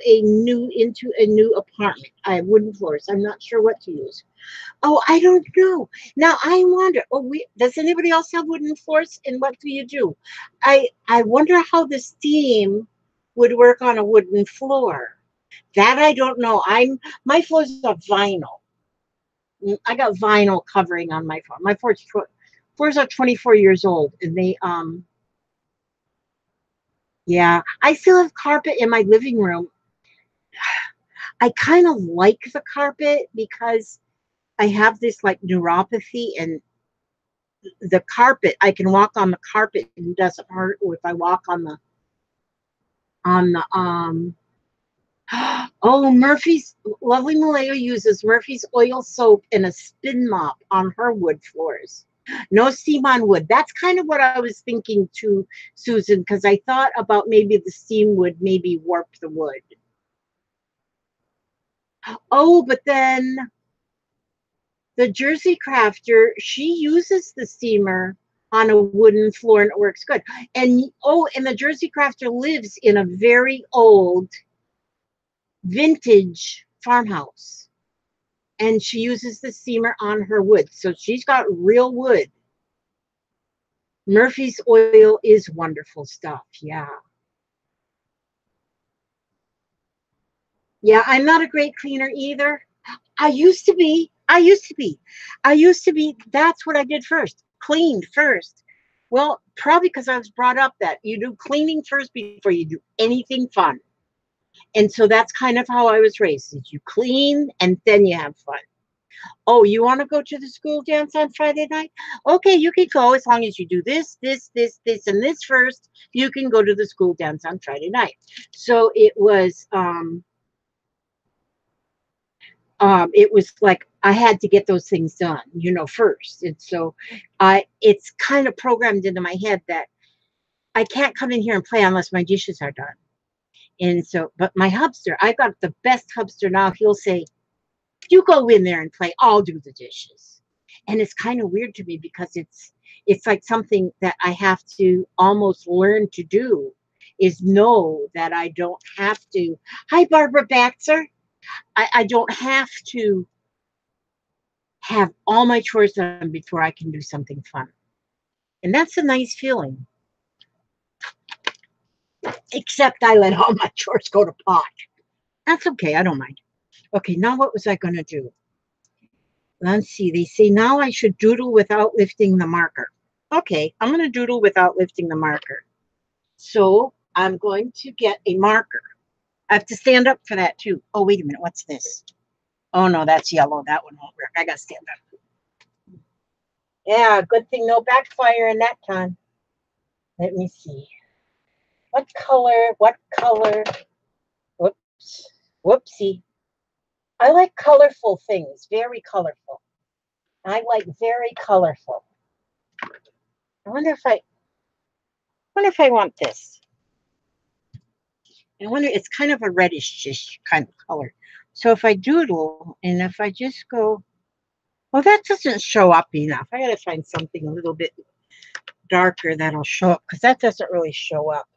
a new apartment. I have wooden floors. I'm not sure what to use. Oh, I don't know. Now I wonder. Oh, does anybody else have wooden floors? And what do you do? I wonder how the steam would work on a wooden floor. That I don't know. My floors are vinyl. I got vinyl covering on my floor. My floors are 24 years old, and they yeah. I still have carpet in my living room. I kind of like the carpet because I have this like neuropathy, and the carpet, I can walk on the carpet and it doesn't hurt. Or if I walk on the oh, Murphy's lovely Malaya uses Murphy's oil soap and a spin mop on her wood floors. No steam on wood. That's kind of what I was thinking too, Susan, because I thought about maybe the steam would maybe warp the wood. Oh, but then the Jersey crafter, she uses the steamer on a wooden floor and it works good. And oh, and the Jersey crafter lives in a very old vintage farmhouse. And she uses the steamer on her wood. So she's got real wood. Murphy's oil is wonderful stuff. Yeah. Yeah, I'm not a great cleaner either. I used to be. I used to be. I used to be. That's what I did first. Cleaned first. Well, probably because I was brought up that you do cleaning first before you do anything fun. And so that's kind of how I was raised. Is you clean and then you have fun. Oh, you want to go to the school dance on Friday night? Okay, you can go as long as you do this, and this first. You can go to the school dance on Friday night. So it was like I had to get those things done, first. And so it's kind of programmed into my head that I can't come in here and play unless my dishes are done. And so, but my hubster, I got the best hubster now. He'll say, you go in there and play, I'll do the dishes. And it's kind of weird to me because it's like something that I have to almost learn to do is know that I don't have to. Hi, Barbara Baxter. I don't have to have all my chores done before I can do something fun. And that's a nice feeling. Except I let all my chores go to pot. That's okay. I don't mind. Okay, now what was I going to do? Let's see. They say now I should doodle without lifting the marker. Okay, I'm going to doodle without lifting the marker. So I'm going to get a marker. I have to stand up for that too. Oh, wait a minute. What's this? Oh, no, that's yellow. That one won't work. I got to stand up. Yeah, good thing no backfire in that time. Let me see. What color? What color? Whoops. Whoopsie. I like colorful things. Very colorful. I like very colorful. I wonder if I want this. I wonder, it's kind of a reddish kind of color. So if I doodle and if I just go, well, that doesn't show up enough. I got to find something a little bit darker that'll show up because that doesn't really show up.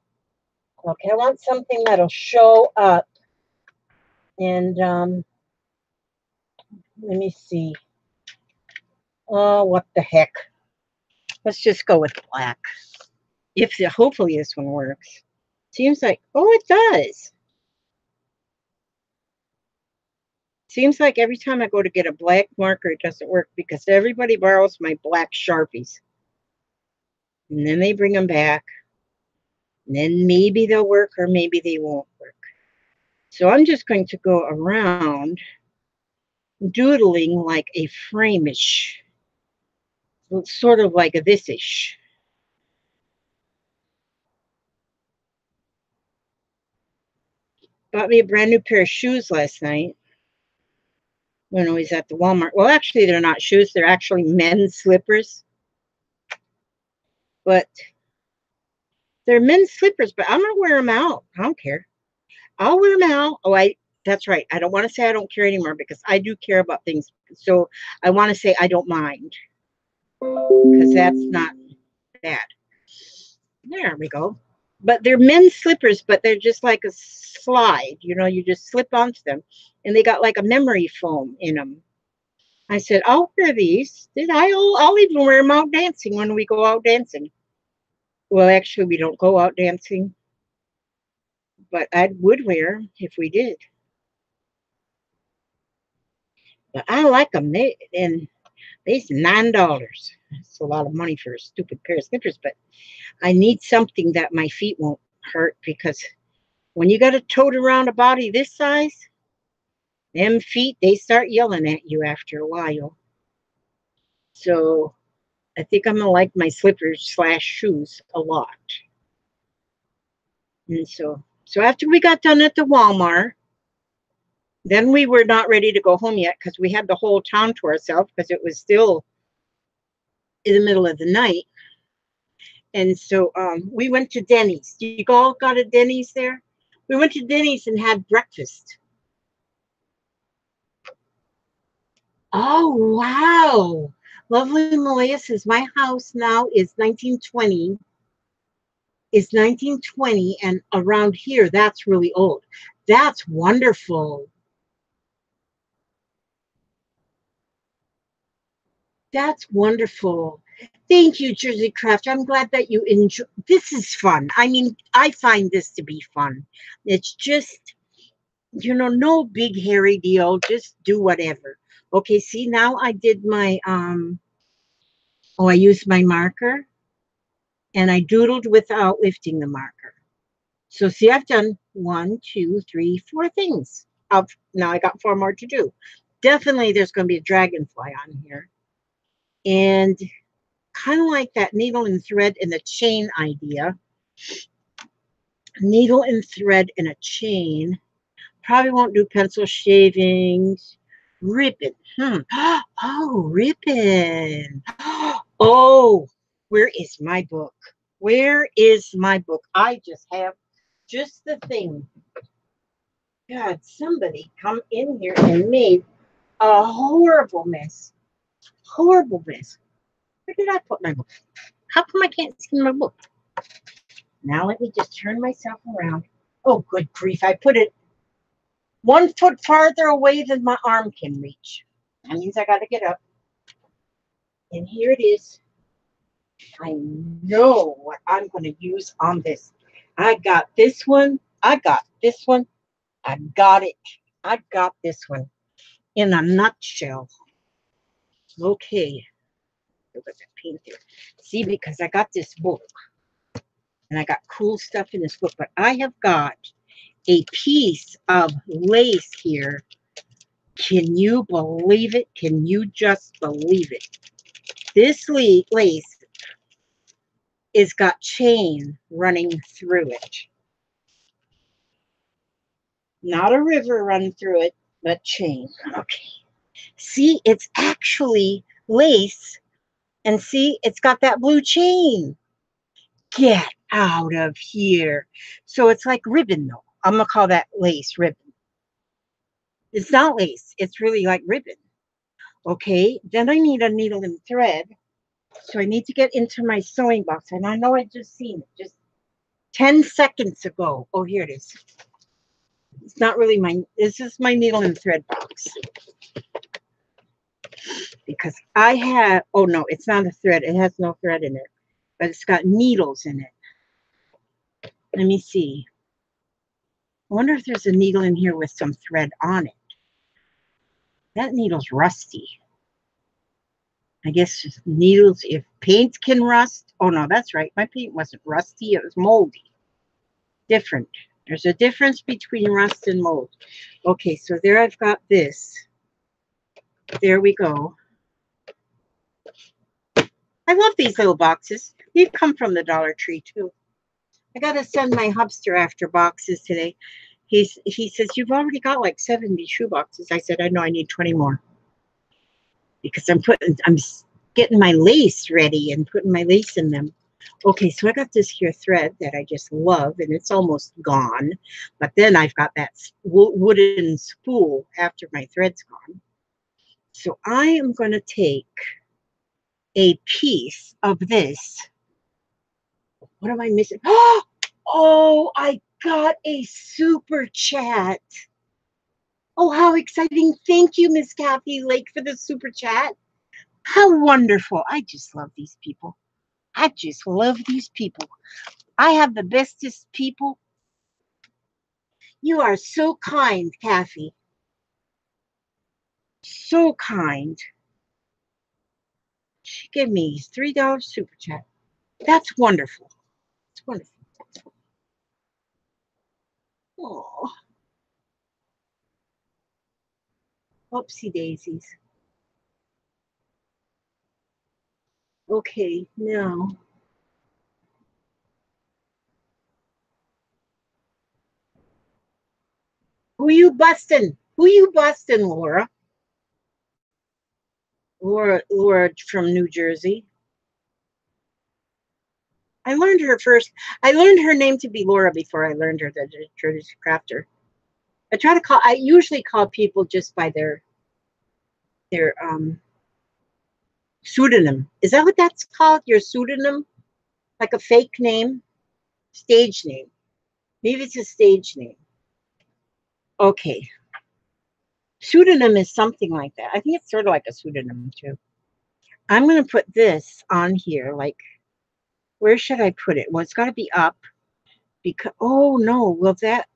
Okay, I want something that'll show up. And let me see. Oh, what the heck. Let's just go with black. Hopefully this one works. Seems like, oh, it does. Seems like every time I go to get a black marker, it doesn't work because everybody borrows my black Sharpies. And then they bring them back. And then maybe they'll work or maybe they won't work. So I'm just going to go around doodling like a frame-ish. Sort of like a this-ish. Bought me a brand new pair of shoes last night when I was at the Walmart. Well, actually, they're not shoes. They're actually men's slippers. But they're men's slippers, but I'm going to wear them out. I don't care. I'll wear them out. Oh, that's right. I don't want to say I don't care anymore because I do care about things. So I want to say I don't mind because that's not bad. There we go. But they're men's slippers, but they're just like a slide. You know, you just slip onto them. And they got like a memory foam in them. I said, I'll wear these. I'll even wear them out dancing when we go out dancing. Well, actually, we don't go out dancing, but I would wear 'em if we did. But I like them. They's $9. That's a lot of money for a stupid pair of slippers, but I need something that my feet won't hurt because when you got to tote around a body this size, them feet, they start yelling at you after a while. So I think I'm going to like my slippers / shoes a lot. And so after we got done at the Walmart, then we were not ready to go home yet because we had the whole town to ourselves because it was still in the middle of the night. And so we went to Denny's. You all got a Denny's there? We went to Denny's and had breakfast. Oh, wow. Lovely Malaya says, my house now is 1920. Is 1920, and around here, that's really old. That's wonderful. That's wonderful. Thank you, Jersey Craft. I'm glad that you enjoy. This is fun. I mean, I find this to be fun. It's just, no big hairy deal. Just do whatever. Okay, see, now I did my, I used my marker and I doodled without lifting the marker. So see, I've done 1, 2, 3, 4 things. Now I got 4 more to do. Definitely there's going to be a dragonfly on here. And kind of like that needle and thread and the chain idea. Needle and thread and a chain. Probably won't do pencil shavings. Ribbon. Oh, ribbon. Oh, where is my book? Where is my book? I just have just the thing. God, somebody come in here and made a horrible mess. Horrible mess. Where did I put my book? How come I can't see my book? Now let me just turn myself around. Oh, good grief. I put it 1 foot farther away than my arm can reach. That means I got to get up. And here it is. I know what I'm going to use on this. I got this one. I got this one. I got it. I got this one in a nutshell. Okay. Look at that paint there. See, because I got this book and I got cool stuff in this book, but I have got a piece of lace here. Can you believe it? Can you just believe it? This lace is got chain running through it. Not a river running through it, but chain. Okay. See, it's actually lace. And see, it's got that blue chain. Get out of here. So it's like ribbon, though. I'm going to call that lace ribbon. It's not lace. It's really like ribbon. Okay. Then I need a needle and thread. So I need to get into my sewing box. And I know I just seen it just 10 seconds ago. Oh, here it is. It's not really this is my needle and thread box. Because I have, oh no, it's not a thread. It has no thread in it. But it's got needles in it. Let me see. I wonder if there's a needle in here with some thread on it. That needle's rusty. I guess needles, if paint can rust. Oh, no, that's right. My paint wasn't rusty. It was moldy. Different. There's a difference between rust and mold. Okay, so there I've got this. There we go. I love these little boxes. These come from the Dollar Tree, too. I got to send my hubster after boxes today. He says, you've already got like 70 shoe boxes. I said, I know, I need 20 more. Because I'm getting my lace ready and putting my lace in them. Okay, so I got this here thread that I just love, and it's almost gone. But then I've got that wooden spool after my thread's gone. So I am going to take a piece of this. What am I missing? Oh, I got a super chat. Oh, how exciting. Thank you, Miss Kathy Lake, for the super chat. How wonderful. I just love these people. I just love these people. I have the bestest people. You are so kind, Kathy. So kind. She gave me $3 super chat. That's wonderful. It's wonderful. Oh, whoopsie daisies. Okay, now. Who you busting? Who you busting, Laura? Laura from New Jersey. I learned her first. I learned her name to be Laura before I learned her the Jersey crafter. I usually call people just by their pseudonym. Is that what that's called? Your pseudonym? Like a fake name? Stage name. Maybe it's a stage name. Okay. Pseudonym is something like that. I think it's sort of like a pseudonym too. I'm going to put this on here. Like, where should I put it? Well, it's got to be up because, oh no, will that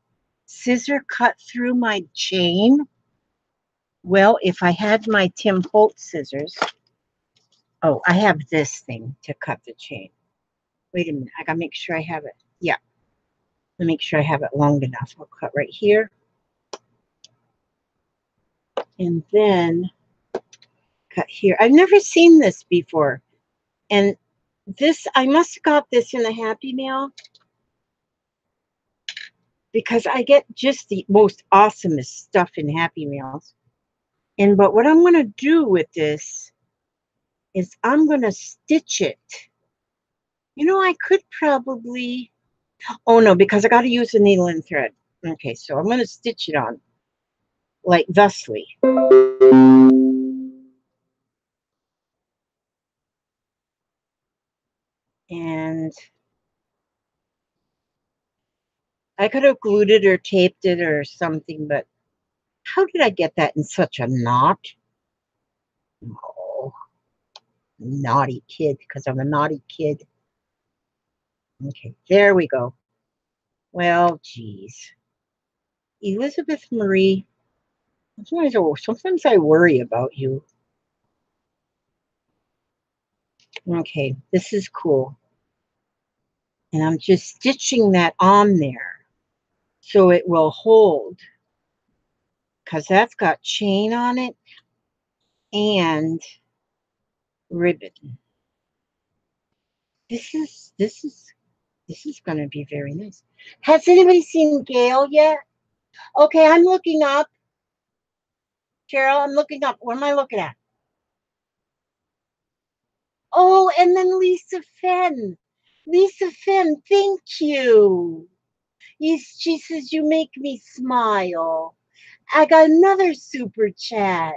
scissor cut through my chain? Well, if I had my Tim Holtz scissors, oh, I have this thing to cut the chain. Wait a minute, I gotta make sure I have it. Yeah, let me make sure I have it long enough. I'll cut right here. And then cut here. I've never seen this before. And this, I must have got this in a Happy Meal because I get just the most awesomest stuff in Happy Meals. But what I'm gonna do with this is I'm gonna stitch it. You know, I could probably, oh no, because I gotta use the needle and thread. Okay, so I'm gonna stitch it on like thusly. And I could have glued it or taped it or something, but how did I get that in such a knot? Oh, naughty kid, because I'm a naughty kid. Okay, there we go. Well, geez. Elizabeth Marie, sometimes I worry about you. Okay, this is cool. And I'm just stitching that on there so it will hold, because that's got chain on it and ribbon. This is going to be very nice. Has anybody seen Gail yet? Okay, I'm looking up. Cheryl, I'm looking up. What am I looking at? Oh, and then Lisa Fenn. Lisa Fenn, thank you. She says, you make me smile. I got another super chat.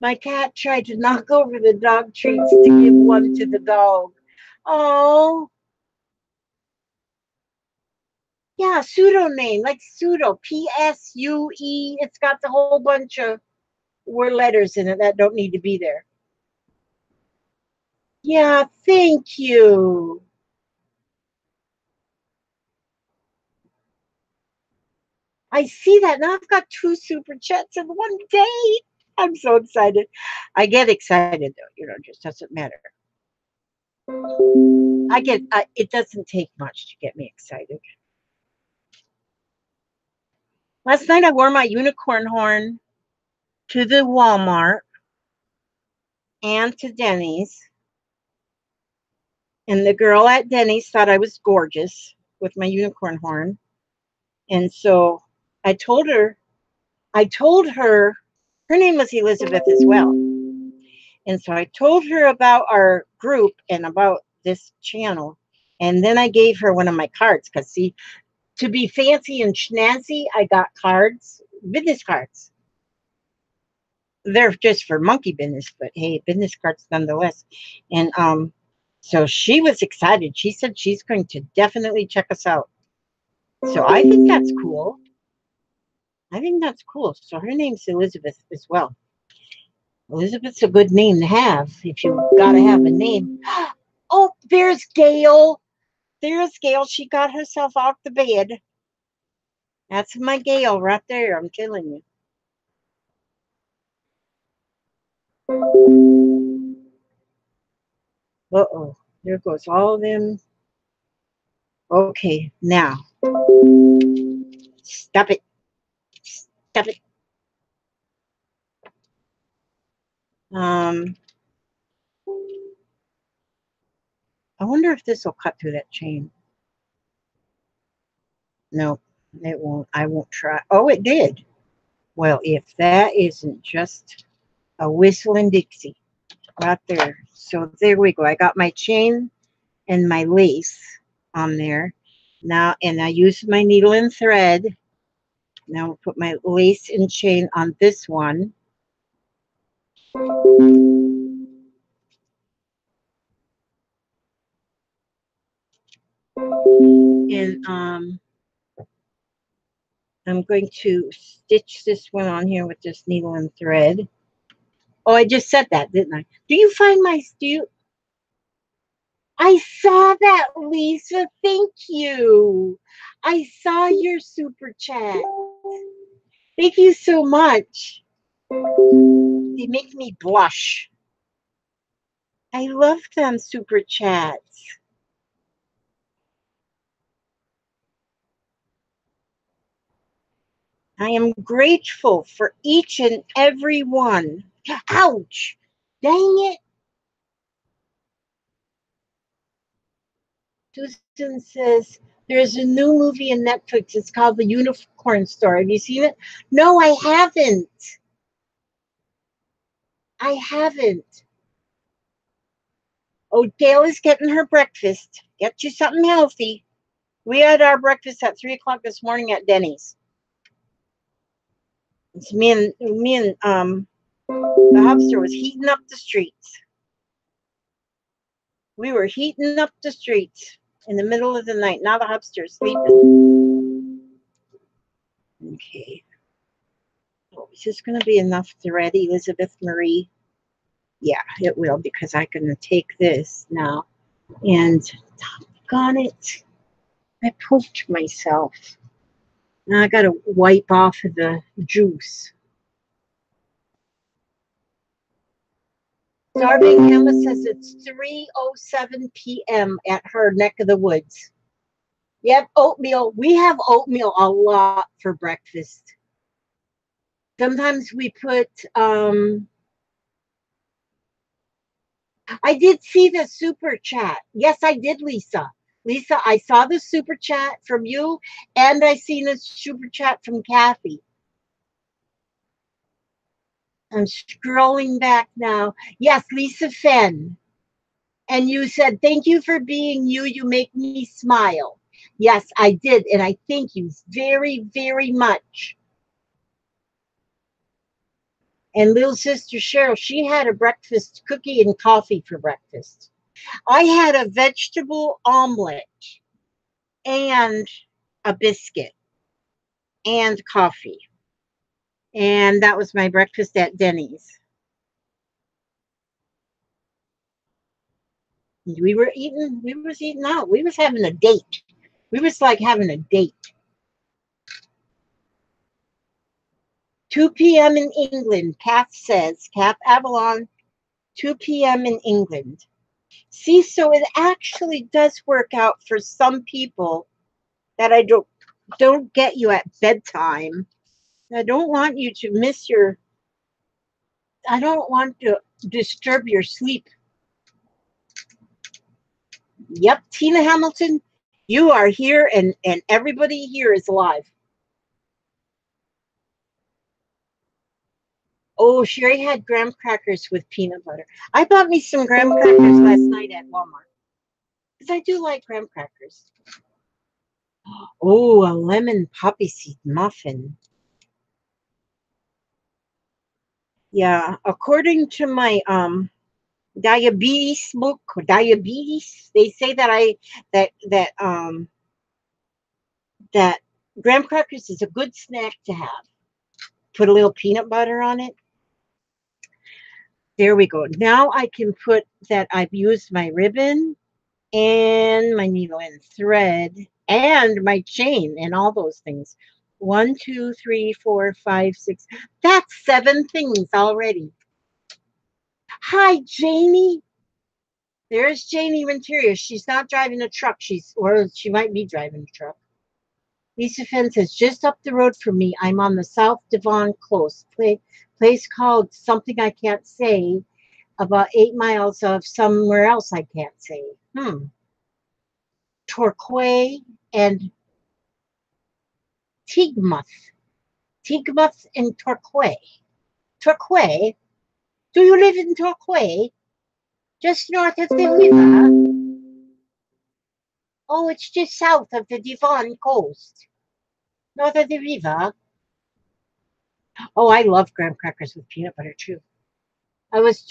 My cat tried to knock over the dog treats to give one to the dog. Oh, yeah, pseudo name, like pseudo, Psue. It's got the whole bunch of word letters in it that don't need to be there. Yeah, thank you. I see that. Now I've got two super chats in one day. I'm so excited. I get excited though, it just doesn't matter. It doesn't take much to get me excited. Last night I wore my unicorn horn to the Walmart and to Denny's, and the girl at Denny's thought I was gorgeous with my unicorn horn. And so I told her, her name was Elizabeth as well. And so I told her about our group and about this channel. And then I gave her one of my cards because, see, to be fancy and snazzy, I got cards, business cards. They're just for monkey business, but hey, business cards nonetheless. And so she was excited. She said she's going to definitely check us out. So I think that's cool. I think that's cool. So her name's Elizabeth as well. Elizabeth's a good name to have if you gotta have a name. Oh, there's Gail. There's Gail. She got herself off the bed. That's my Gail right there. I'm telling you. Uh-oh. There goes all of them. Okay, now. Stop it. Stop it. Um, I wonder if this will cut through that chain. No, it won't. I won't try. Oh, it did. Well, if that isn't just a whistling Dixie right there. So there we go. I got my chain and my lace on there. Now, and I use my needle and thread. Now I'll put my lace and chain on this one. And I'm going to stitch this one on here with this needle and thread. Oh, I just said that, didn't I? Do you find my I saw that, Lisa. Thank you. I saw your super chat. Thank you so much. They make me blush. I love them super chats. I am grateful for each and every one. Ouch! Dang it. Susan says, there's a new movie in Netflix. It's called The Unicorn Store. Have you seen it? No, I haven't. I haven't. Oh, Gail is getting her breakfast. Get you something healthy. We had our breakfast at 3 o'clock this morning at Denny's. It's me and the hubster was heating up the streets. We were heating up the streets in the middle of the night. Now the hubster's sleeping. Okay. Oh, is this going to be enough thread, Elizabeth Marie? Yeah, it will, because I can take this now. And doggone it, I poked myself. Now I got to wipe off the juice. Starving Emma says it's 3:07 p.m. at her neck of the woods. Yep, oatmeal. We have oatmeal a lot for breakfast. Sometimes we put, I did see the super chat. Yes, I did, Lisa. Lisa, I saw the super chat from you, and I seen a super chat from Kathy. I'm scrolling back now. Yes, Lisa Fenn. And you said, thank you for being you. You make me smile. Yes, I did. And I thank you very, very much. And little sister Cheryl, she had a breakfast cookie and coffee for breakfast. I had a vegetable omelet and a biscuit and coffee. And that was my breakfast at Denny's. We was eating out. We was having a date. We was like having a date. 2 p.m. in England. Kath says, Kath Avalon, 2 p.m. in England. See, so it actually does work out for some people that I don't get you at bedtime. I don't want you to miss your, I don't want to disturb your sleep. Yep, Tina Hamilton, you are here and everybody here is live. Oh, Sherry had graham crackers with peanut butter. I bought me some graham crackers last night at Walmart because I do like graham crackers. Oh, a lemon poppy seed muffin. Yeah, according to my diabetes book, diabetes, they say that that graham crackers is a good snack to have. Put a little peanut butter on it. There we go. Now I can put that I've used my ribbon and my needle and thread and my chain and all those things. 1, 2, 3, 4, 5, 6. That's 7 things already. Hi, Janie. There's Janie Renteria. She's not driving a truck. Or she might be driving a truck. Lisa Fenn says, just up the road from me, I'm on the South Devon Close, place called something I can't say, about 8 miles of somewhere else I can't say. Torquay and Tigmuth. Tigmuth and Torquay. Torquay? Do you live in Torquay? Just north of the river? Oh, it's just south of the Devon coast. North of the river. Oh, I love graham crackers with peanut butter too. I was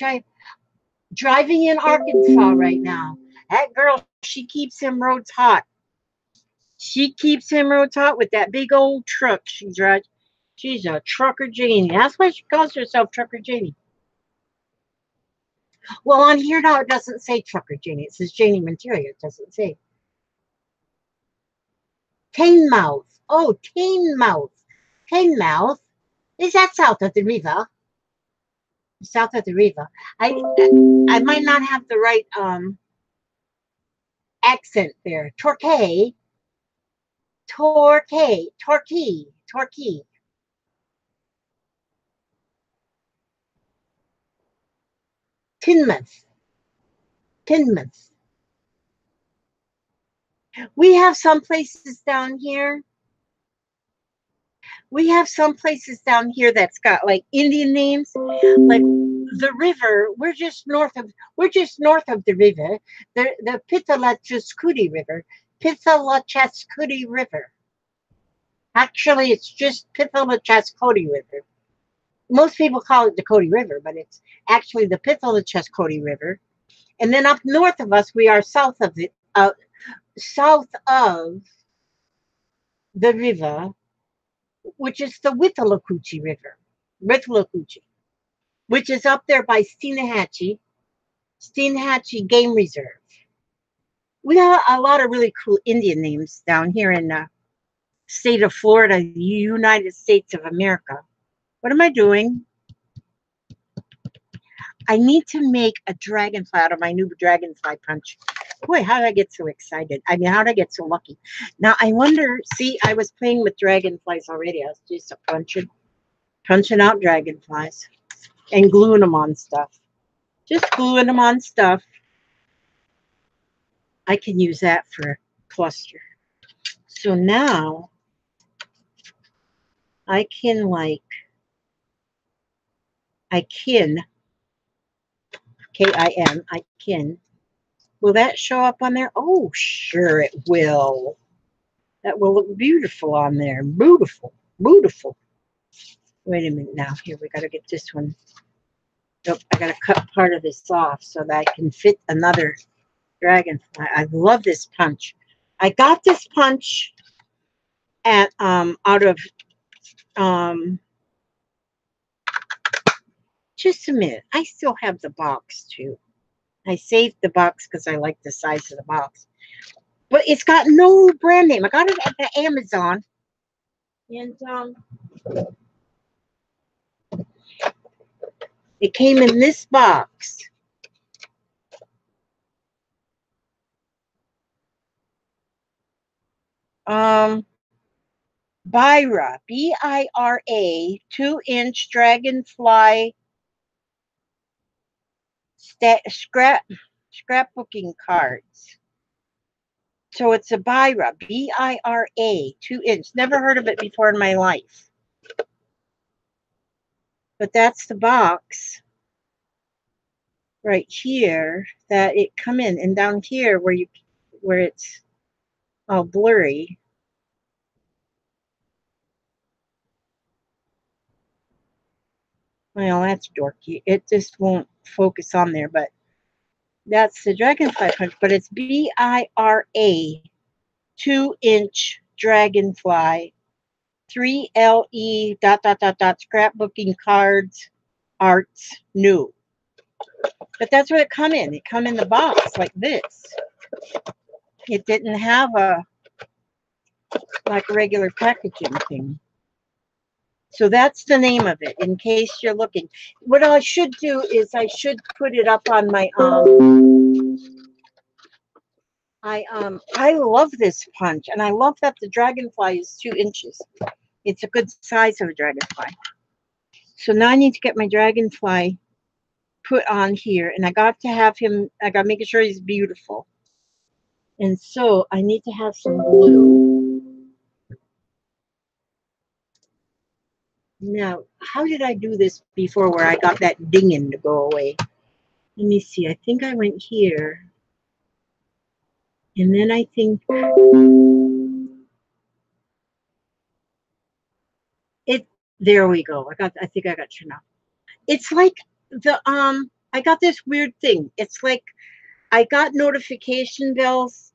driving in Arkansas right now. That girl, she keeps them roads hot. She keeps them roads hot with that big old truck she drives. She's a trucker Janie. That's why she calls herself Trucker Janie. Well, on here now it doesn't say Trucker Janie. It says Janie Monteria. It doesn't say. Teignmouth. Oh, Teignmouth. Teignmouth. Is that south of the river? South of the river. I might not have the right accent there. Torquay. Torquay. Torquay. Torquay. Tinmouth. Tinmouth. We have some places down here. We have some places down here that's got like Indian names, like the river. We're just north of the river, the Pitalachaskudi River. Pitalachaskudi River. Actually, it's just Pitalachaskodi River. Most people call it the Cody River, but it's actually the Pitalachaskodi River. And then up north of us, we are south of the river, which is the Withlacoochee River, Withlacoochee, which is up there by Steenhatchee Game Reserve. We have a lot of really cool Indian names down here in the state of Florida, United States of America. What am I doing? I need to make a dragonfly out of my new dragonfly punch. Boy, how did I get so excited? I mean, how did I get so lucky? Now, I wonder, see, I was playing with dragonflies already. I was just punching out dragonflies and gluing them on stuff. Just gluing them on stuff. I can use that for a cluster. So now I can K-I-N, I can. Will that show up on there? Oh, sure it will. That will look beautiful on there. Beautiful, beautiful. Wait a minute now. Here, we got to get this one. Nope, I got to cut part of this off so that I can fit another dragonfly. I love this punch. I got this punch at out of just a minute. I still have the box too. I saved the box because I like the size of the box. But it's got no brand name. I got it at the Amazon. And It came in this box. Bira, B-I-R-A, 2-inch dragonfly scrapbooking cards. So it's a Bira, B-I-R-A, 2-inch. Never heard of it before in my life. But that's the box right here that it come in, and down here where it's all blurry. Well, that's dorky. It just won't focus on there, but that's the dragonfly punch. But it's B-I-R-A, 2-inch dragonfly, 3LE dot dot dot dot scrapbooking cards, arts new. But that's what it come in. It come in the box like this. It didn't have a like a regular packaging thing. So that's the name of it, in case you're looking. What I should do is I should put it up on my I love this punch, and I love that the dragonfly is 2 inches. It's a good size of a dragonfly. So now I need to get my dragonfly put on here, and I got to have him, I got to make sure he's beautiful. And so I need to have some glue. Now, how did I do this before where I got that dinging to go away? Let me see. I think I went here. And then I think there we go. I think I got you now. It's like I got this weird thing. It's like I got notification bells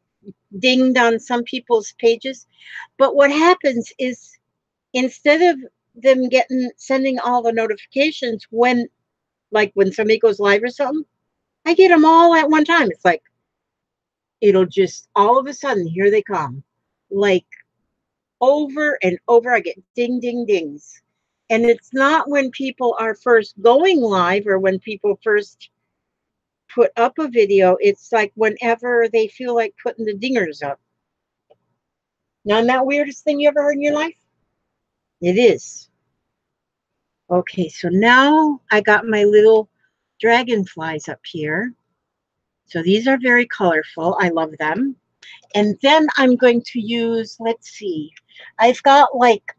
dinged on some people's pages, but what happens is instead of them sending all the notifications when somebody goes live or something, I get them all at one time. It's like it'll just all of a sudden here they come, like over and over. I get ding ding dings, and it's not when people are first going live or when people first put up a video. It's like whenever they feel like putting the dingers up. Now, isn't that weirdest thing you ever heard in your life? It is. Okay, so now I got my little dragonflies up here. So these are very colorful. I love them. And then I'm going to use, let's see, I've got like,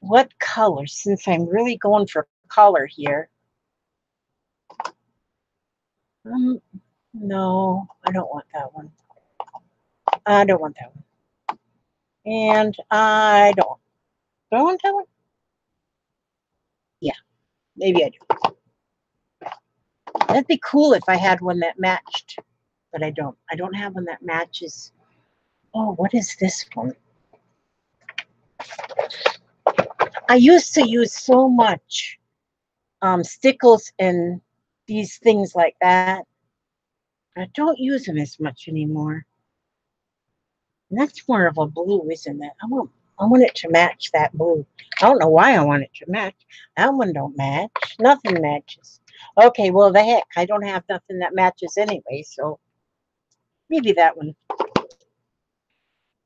what color, since I'm really going for color here. No, I don't want that one. I don't want that one. And I don't. Do I want that one? Yeah, maybe I do. That'd be cool if I had one that matched, but I don't. I don't have one that matches. Oh, what is this one? I used to use so much stickles and these things like that. I don't use them as much anymore. And that's more of a blue, isn't it? I want it to match that blue. I don't know why I want it to match. That one don't match. Nothing matches. Okay, well, the heck. I don't have nothing that matches anyway, so maybe that one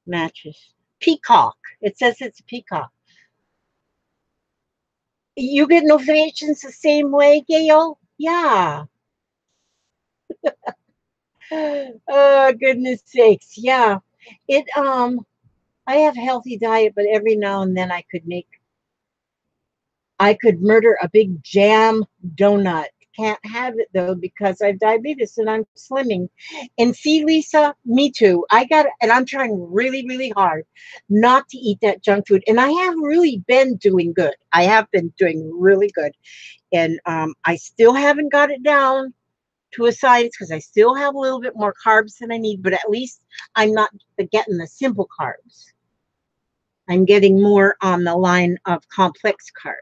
matches. Peacock. It says it's a peacock. You get notifications the same way, Gail? Yeah. Oh, goodness sakes. Yeah. I have a healthy diet, but every now and then I could murder a big jam donut. Can't have it though because I have diabetes and I'm slimming. And see, Lisa, me too. And I'm trying really, really hard not to eat that junk food. And I have really been doing good. I have been doing really good. And I still haven't got it down to a science because I still have a little bit more carbs than I need, but at least I'm not getting the simple carbs. I'm getting more on the line of complex carbs.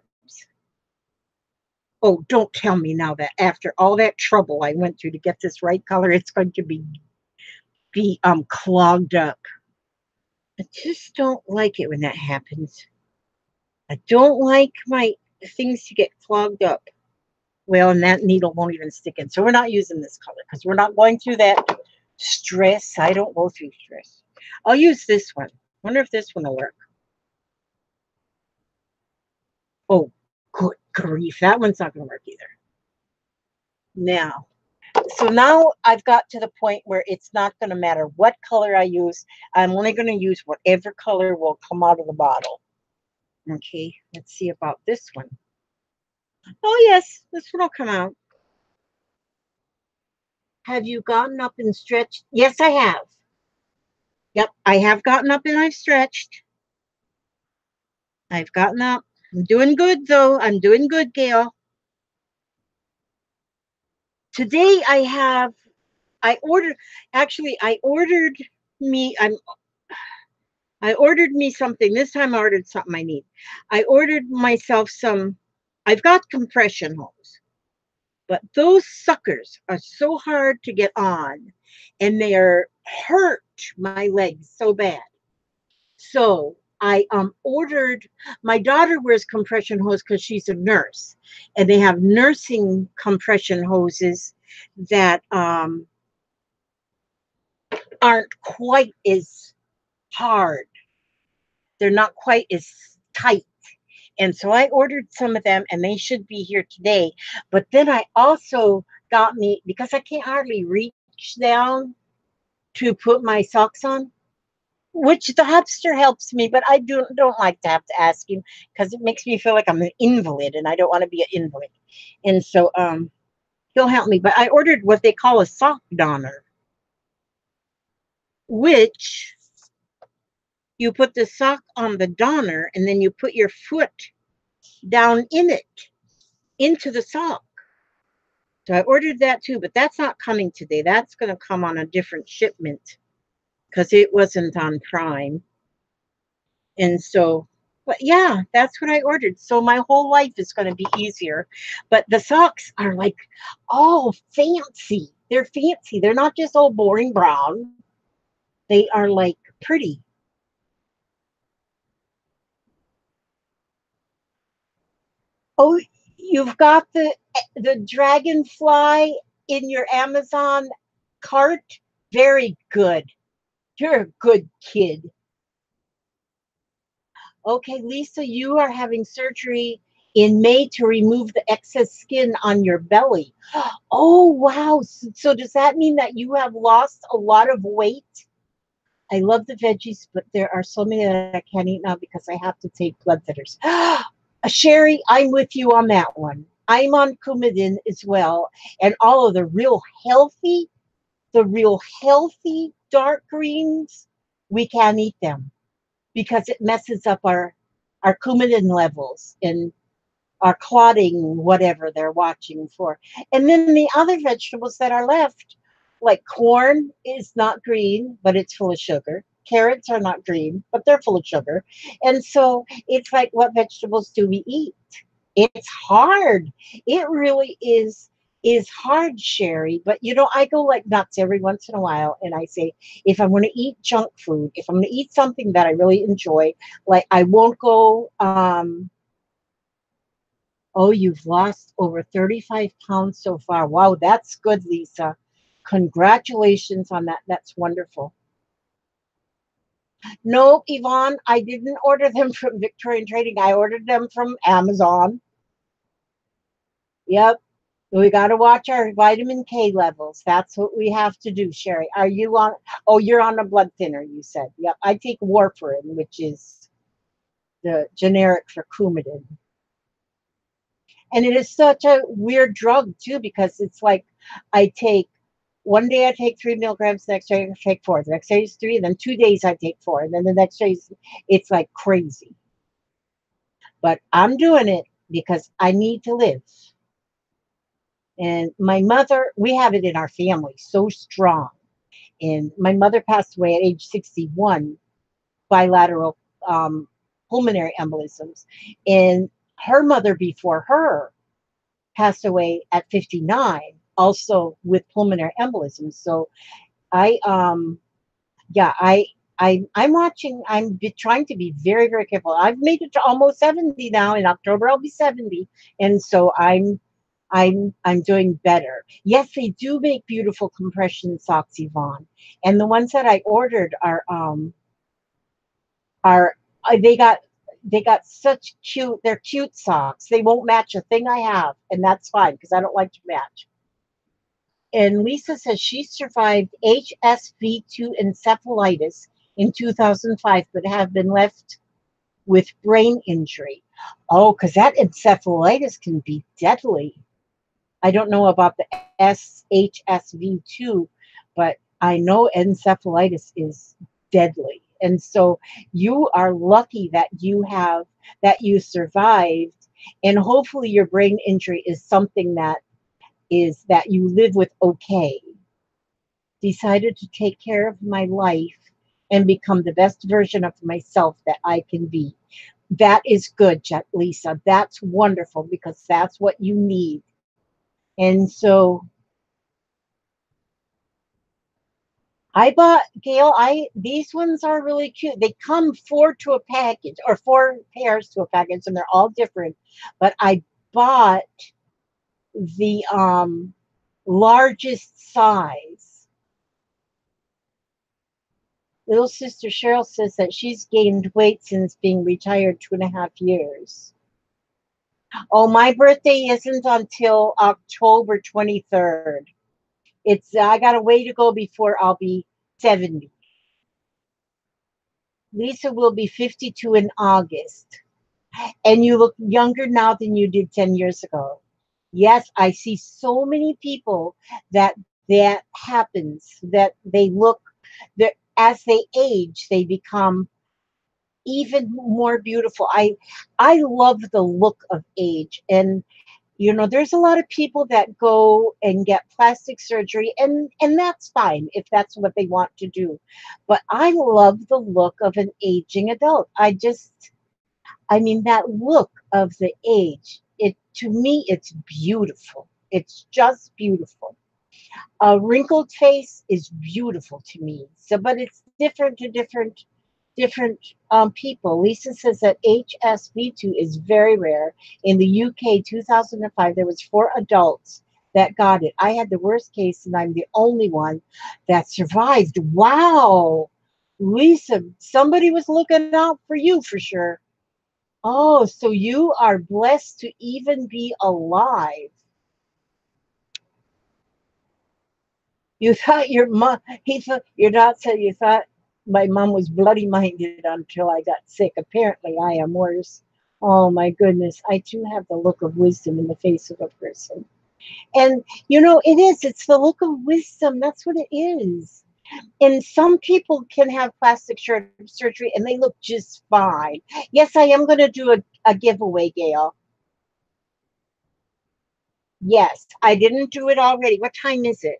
Oh, don't tell me now that after all that trouble I went through to get this right color, it's going to be clogged up. I just don't like it when that happens. I don't like things to get clogged up. Well, and that needle won't even stick in. So we're not using this color because we're not going through that stress. I don't go through stress. I'll use this one. Wonder if this one will work. Oh, good grief. That one's not going to work either. Now, so now I've got to the point where it's not going to matter what color I use. I'm only going to use whatever color will come out of the bottle. Okay, let's see about this one. Oh, yes, this one will come out. Have you gotten up and stretched? Yes, I have. Yep, I have gotten up and I've stretched. I've gotten up. I'm doing good, though. I'm doing good, Gail. Today I ordered, actually, me, I'm, I ordered me something. This time I ordered something I need. I ordered myself I've got compression hose, but those suckers are so hard to get on and they are hurt my legs so bad. So I ordered. My daughter wears compression hose because she's a nurse, and they have nursing compression hoses that aren't quite as hard. They're not quite as tight. And so I ordered some of them, and they should be here today. But then I also got me, because I can't hardly reach down to put my socks on, which the hamster helps me, but I don't like to have to ask him because it makes me feel like I'm an invalid, and I don't want to be an invalid. And so he'll help me. But I ordered what they call a sock donner, which you put the sock on the donner and then you put your foot down in it, into the sock. So I ordered that too, but that's not coming today. That's going to come on a different shipment because it wasn't on Prime. And so, but yeah, that's what I ordered. So my whole life is going to be easier. But the socks are like all fancy. They're fancy. They're not just all boring brown. They are like pretty. Oh, you've got the dragonfly in your Amazon cart? Very good. You're a good kid. Okay, Lisa, you are having surgery in May to remove the excess skin on your belly. Oh, wow. So does that mean that you have lost a lot of weight? I love the veggies, but there are so many that I can't eat now because I have to take blood thinners. Sherry, I'm with you on that one. I'm on Coumadin as well. And all of the real healthy dark greens, we can't eat them because it messes up our Coumadin levels and our clotting, whatever they're watching for. And then the other vegetables that are left, like corn is not green, but it's full of sugar. Carrots are not green, but they're full of sugar. And so it's like, what vegetables do we eat? It's hard. It really is hard, Sherry. But I go like nuts every once in a while and I say, if I'm gonna eat junk food, if I'm gonna eat something that I really enjoy, like I won't go oh, you've lost over 35 pounds so far. Wow, that's good, Lisa. Congratulations on that. That's wonderful. No, Yvonne, I didn't order them from Victorian Trading. I ordered them from Amazon. Yep. We got to watch our vitamin K levels. That's what we have to do, Sherry. Are you on? Oh, you're on a blood thinner, you said. Yep. I take warfarin, which is the generic for Coumadin. And it is such a weird drug, too, because it's like I take one day I take 3 milligrams, the next day I take four, the next day is three, and then 2 days I take four, and then the next day it's like crazy. But I'm doing it because I need to live. And my mother, we have it in our family so strong. And my mother passed away at age 61, bilateral pulmonary embolisms. And her mother before her passed away at 59, also with pulmonary embolism. So I, yeah, I'm watching. Trying to be very, very careful. I've made it to almost 70 now. In October, I'll be 70, and so I'm doing better. Yes, they do make beautiful compression socks, Yvonne, and the ones that I ordered are they got such cute. They're cute socks. They won't match a thing I have, and that's fine because I don't like to match. And Lisa says she survived HSV2 encephalitis in 2005, but have been left with brain injury. Oh, because that encephalitis can be deadly. I don't know about the SHSV2, but I know encephalitis is deadly. And so you are lucky that you survived, and hopefully your brain injury is something that you live with okay. Decided to take care of my life and become the best version of myself that I can be. That is good, Lisa. That's wonderful because that's what you need. And so I bought Gail. I These ones are really cute. They come four to a package or four pairs to a package, and they're all different. But I bought the largest size. Little sister Cheryl says that she's gained weight since being retired 2.5 years. Oh, my birthday isn't until October 23rd. I got a way to go before I'll be 70. Lisa will be 52 in August. And you look younger now than you did 10 years ago. Yes, I see so many people that happens, that they look, that as they age, they become even more beautiful. I love the look of age. And there's a lot of people that go and get plastic surgery, and that's fine if that's what they want to do. But I love the look of an aging adult. I mean, that look of the age, to me, it's beautiful. It's just beautiful. A wrinkled face is beautiful to me. So, but it's different to different people. Lisa says that HSV2 is very rare. In the UK, 2005, there was 4 adults that got it. I had the worst case, and I'm the only one that survived. Wow, Lisa, somebody was looking out for you for sure. Oh, so you are blessed to even be alive. You thought your mom, he thought, your dad said you thought my mom was bloody minded until I got sick. Apparently, I am worse. Oh my goodness. I too have the look of wisdom in the face of a person. And it is, it's the look of wisdom. That's what it is. And some people can have plastic surgery and they look just fine. Yes, I am going to do a giveaway, Gail. Yes, I didn't do it already. What time is it?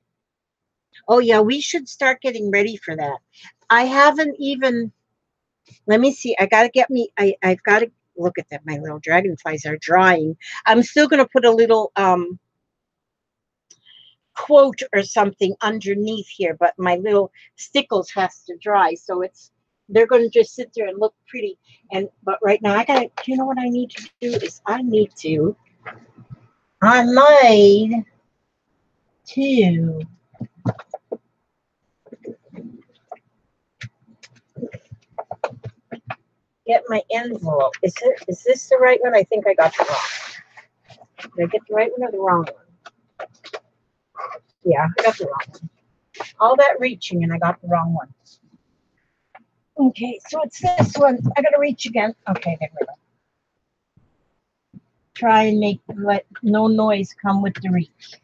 Oh, yeah, we should start getting ready for that. I haven't even, let me see. I've got to look at that. My little dragonflies are drying. I'm still going to put a little quote or something underneath here, but my little stickles has to dry. So they're going to just sit there and look pretty. But right now, what I need to do is I need to get my envelope. Is this the right one? I think I got the wrong. Did I get the right one or the wrong one? Yeah, I got the wrong one. All that reaching and I got the wrong one. Okay, so it's this one. I gotta reach again. Okay, there we go. Try and let no noise come with the reach.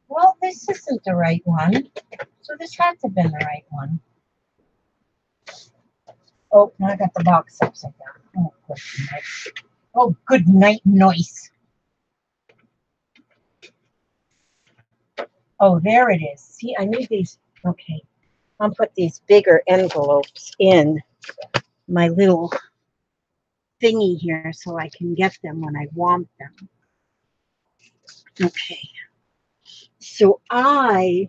Well, this isn't the right one. So this had to have been the right one. Oh, now I got the box upside down. Oh, good night. Oh, good night noise. Oh, there it is. See, I need these. Okay. I'll put these bigger envelopes in my little thingy here so I can get them when I want them. Okay. So oh,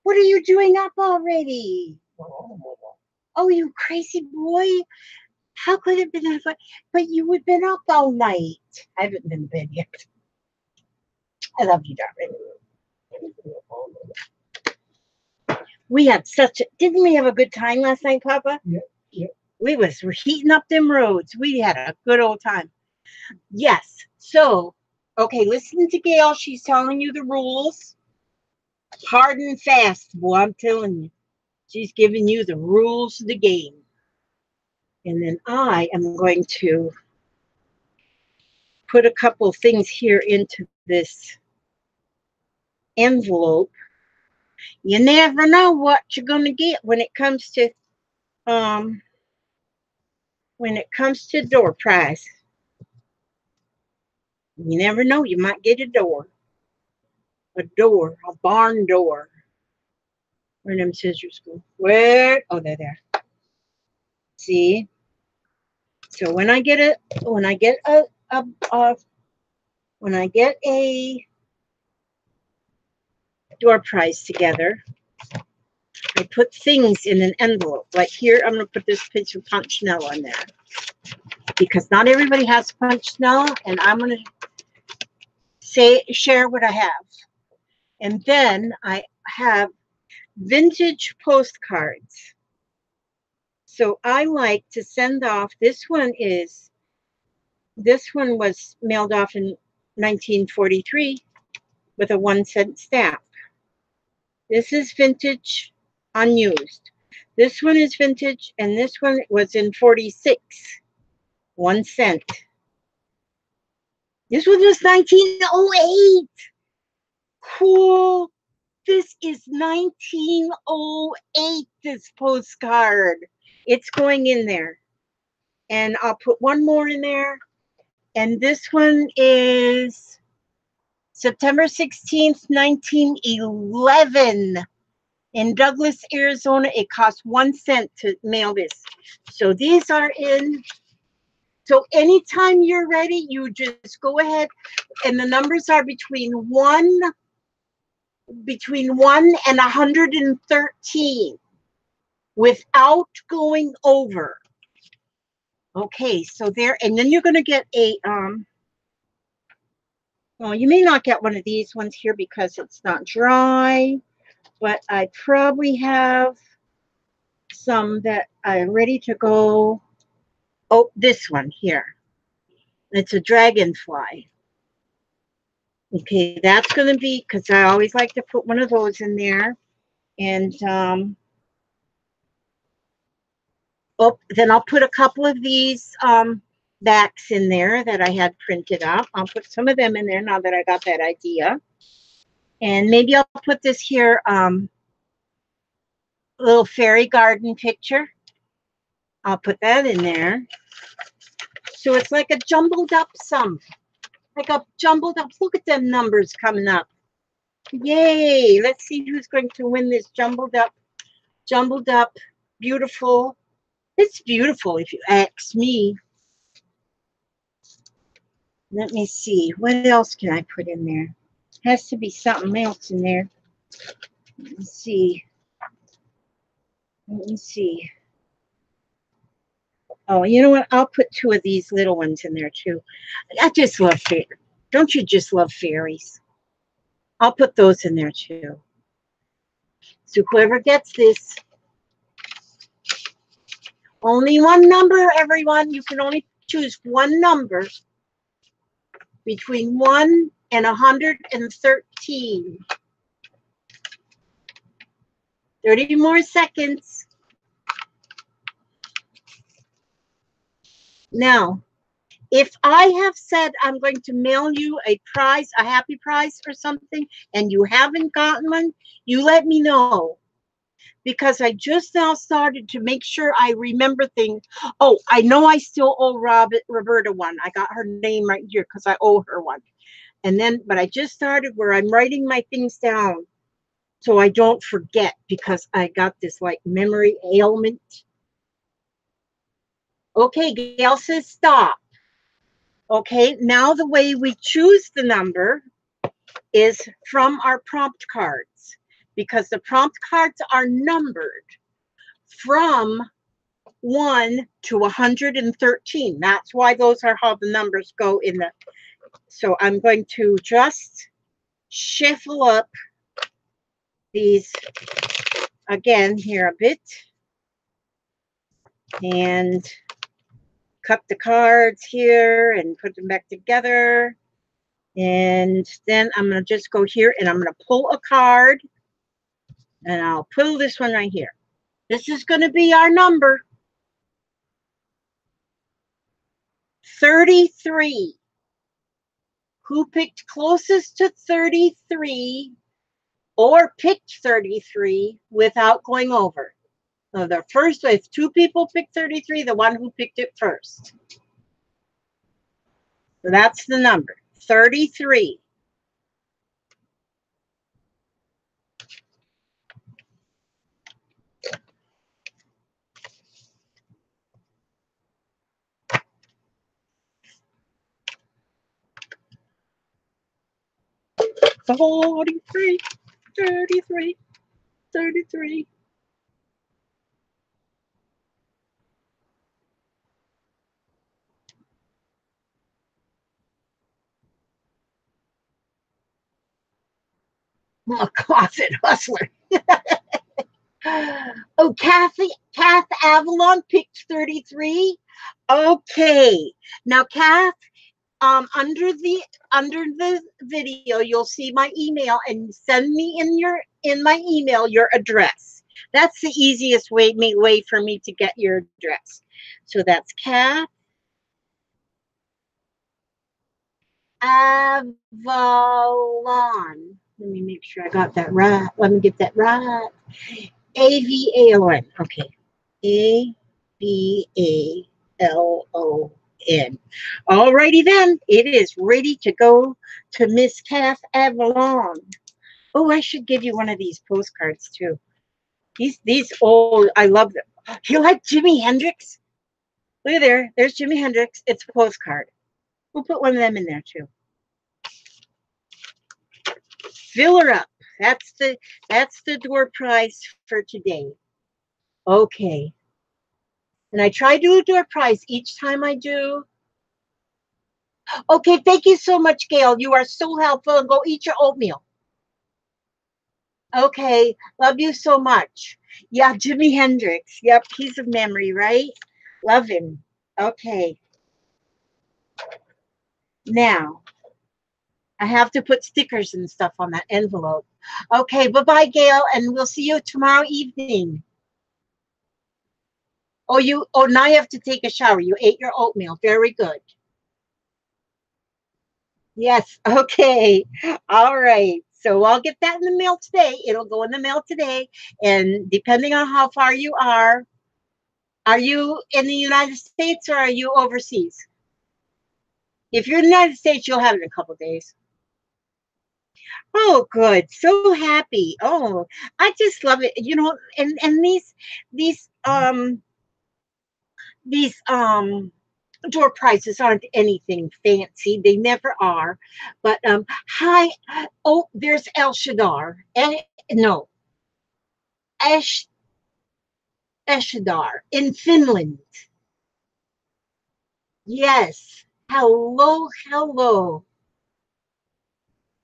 What are you doing up already? Oh, you crazy boy. How could it have been that? But you would have been up all night. I haven't been in bed yet. I love you, darling. We had didn't we have a good time last night, Papa? Yeah. We were heating up them roads. We had a good old time. Yes. So, okay, listen to Gail. She's telling you the rules. Hard and fast, boy, I'm telling you. She's giving you the rules of the game. And then I am going to put a couple things here into this envelope. You never know what you're going to get when it comes to door prize. You never know, you might get a barn door. Where them scissors go? Where? Oh, they're there. See? So when I get a door prize together, I put things in an envelope. Like here, I'm going to put this picture of Punchnell on there because not everybody has Punchnell, and I'm going to share what I have. And then I have vintage postcards. So I like to send off. This one was mailed off in 1943 with a 1-cent stamp. This is vintage, unused. This one is vintage, and this one was in 46, 1 cent. This one was 1908. Cool. This is 1908, this postcard. It's going in there. And I'll put one more in there. And this one is September 16th, 1911. In Douglas, Arizona, it costs 1 cent to mail this. So these are in. So anytime you're ready, you just go ahead. And the numbers are between 1 and 113 without going over. Okay, so there, and then you're going to get a, well, you may not get one of these ones here because it's not dry, but I probably have some that are ready to go. Oh, this one here. It's a dragonfly. Okay, that's going to be, because I always like to put one of those in there. And then I'll put a couple of these backs in there that I had printed up. I'll put some of them in there now that I got that idea. And maybe I'll put this here little fairy garden picture. I'll put that in there. So it's like a jumbled up sum. Like a jumbled up. Look at them numbers coming up. Yay. Let's see who's going to win this jumbled up, beautiful. It's beautiful if you ask me. Let me see. What else can I put in there? Has to be something else in there. Let me see. Oh, you know what? I'll put 2 of these little ones in there too. I just love fairies. Don't you just love fairies? I'll put those in there too. So whoever gets this, only one number, everyone. You can only choose one number between 1 and 113. 30 more seconds. Now, if I have said I'm going to mail you a prize, a happy prize or something, and you haven't gotten one, you let me know. Because I just now started to make sure I remember things. Oh, I know I still owe Roberta one. I got her name right here because I owe her one. And then, but I just started where I'm writing my things down so I don't forget because I got this like memory ailment. Okay, Gail says stop. Okay, now the way we choose the number is from our prompt cards. because the prompt cards are numbered from 1 to 113. That's why those are how the numbers go in the. So I'm going to just shuffle up these again here a bit and cut the cards here and put them back together. And then I'm going to just go here and I'm going to pull a card and I'll pull this one right here. This is going to be our number 33. Who picked closest to 33 or picked 33 without going over? So the first, if 2 people picked 33, the one who picked it first. So that's the number, 33. So 43, 33, 33. A closet hustler. Oh, Kath Avalon picked 33. Okay. Now, Kath, under the video, you'll see my email and send me in my email your address. That's the easiest way for me to get your address. So that's Kath Avalon. Let me make sure I got that right. Let me get that right. Avalon. Okay. Avalon. Alrighty then. It is ready to go to Miss Kath Avalon. Oh, I should give you one of these postcards too. These old, I love them. You like Jimi Hendrix? Look at there. There's Jimi Hendrix. It's a postcard. We'll put one of them in there too. Fill her up. That's the door prize for today. Okay. And I try to do a door prize each time I do. Okay, thank you so much, Gail. You are so helpful. And go eat your oatmeal. Okay, love you so much. Yeah, Jimi Hendrix. Yep, piece of memory, right? Love him. Okay. Now, I have to put stickers and stuff on that envelope. Okay, bye-bye, Gail, and we'll see you tomorrow evening. Oh, now you have to take a shower. You ate your oatmeal. Very good. Yes, okay. All right. So I'll get that in the mail today. It'll go in the mail today. And depending on how far you are you in the United States or are you overseas? If you're in the United States, you'll have it in a couple of days. Oh, good. So happy. Oh, I just love it. You know, and these door prizes aren't anything fancy. They never are. But hi. Oh, there's El Shadar. No, Eshadar in Finland. Yes. Hello, hello.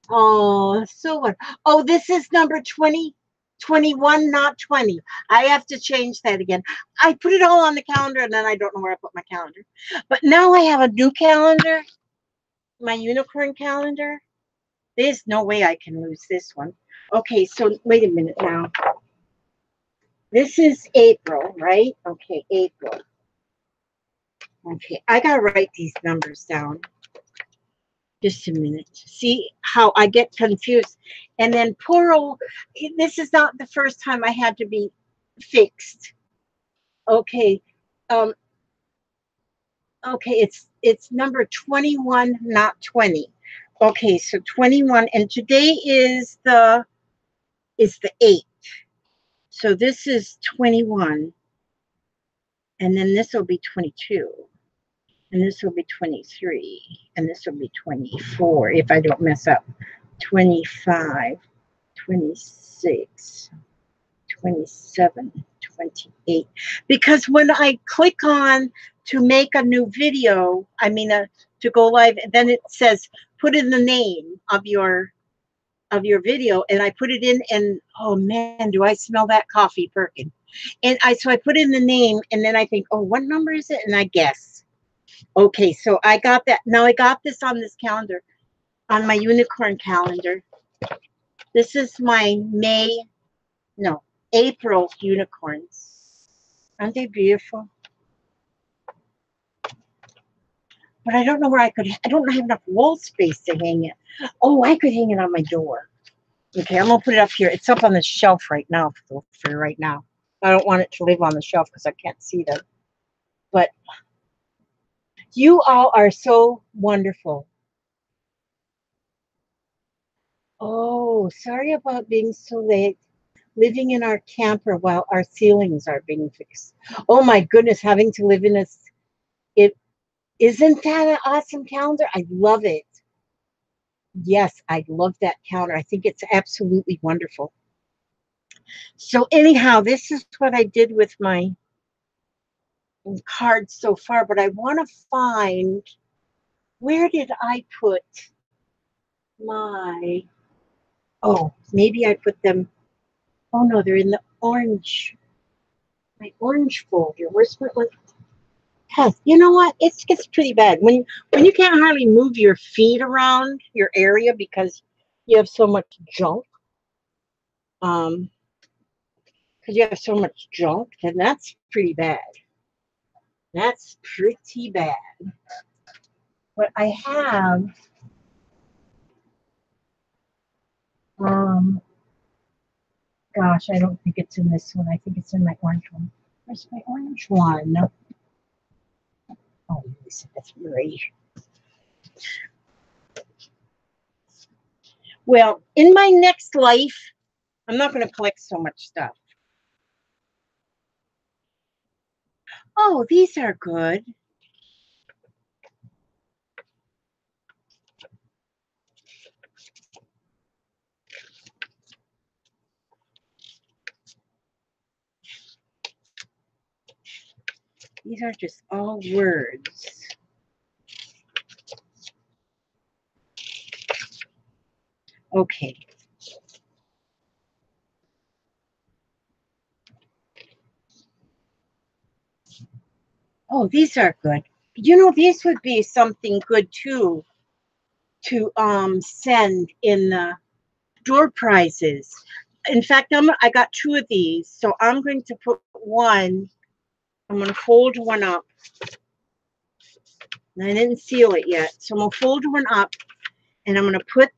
Oh, so what? Oh, this is number 20, 21, not 20. I have to change that again. I put it all on the calendar and then I don't know where I put my calendar. But now I have a new calendar, my unicorn calendar. There's no way I can lose this one. Okay, so wait a minute now. This is April, right? Okay, April. Okay, I gotta write these numbers down. Just a minute. See how I get confused. And then poor old, this is not the first time I had to be fixed. Okay. Um, okay, it's number 21, not 20. Okay, so 21, and today is the 8th. So this is 21. And then this will be 22. And this will be 23. And this will be 24 if I don't mess up. 25, 26, 27, 28. Because when I click on to make a new video, to go live, then it says put in the name of your video, and I put it in, and oh man, do I smell that coffee perking. And so I put in the name, and then I think, oh, what number is it? And I guess. Okay, so I got that. Now I got this on this calendar, on my unicorn calendar. This is my April unicorns. Aren't they beautiful? But I don't know where I don't have enough wall space to hang it. Oh, I could hang it on my door. Okay, I'm gonna put it up here. It's up on the shelf right now for right now. I don't want it to live on the shelf because I can't see them. But you all are so wonderful. Oh, sorry about being so late. Living in our camper while our ceilings are being fixed. Oh my goodness, having to live in it isn't that an awesome calendar? I love it. Yes, I love that calendar. I think it's absolutely wonderful. So anyhow, this is what I did with my cards so far, but I want to find, where did I put my, oh, maybe I put them, oh no, they're in the my orange folder. Where's my one? You know what? It gets pretty bad when you can't hardly move your feet around your area because you have so much junk. Because you have so much junk, then that's pretty bad. That's pretty bad. But I have, gosh, I don't think it's in this one. I think it's in my orange one. Where's my orange one? Oh, that's Marie. Well, in my next life, I'm not going to collect so much stuff. Oh, these are good. These are just all words. Okay. Oh, these are good. You know, these would be something good too to send in the door prizes. In fact, I got two of these, so I'm going to put one. I'm going to fold one up. And I didn't seal it yet, so I'm going to fold one up, and I'm going to put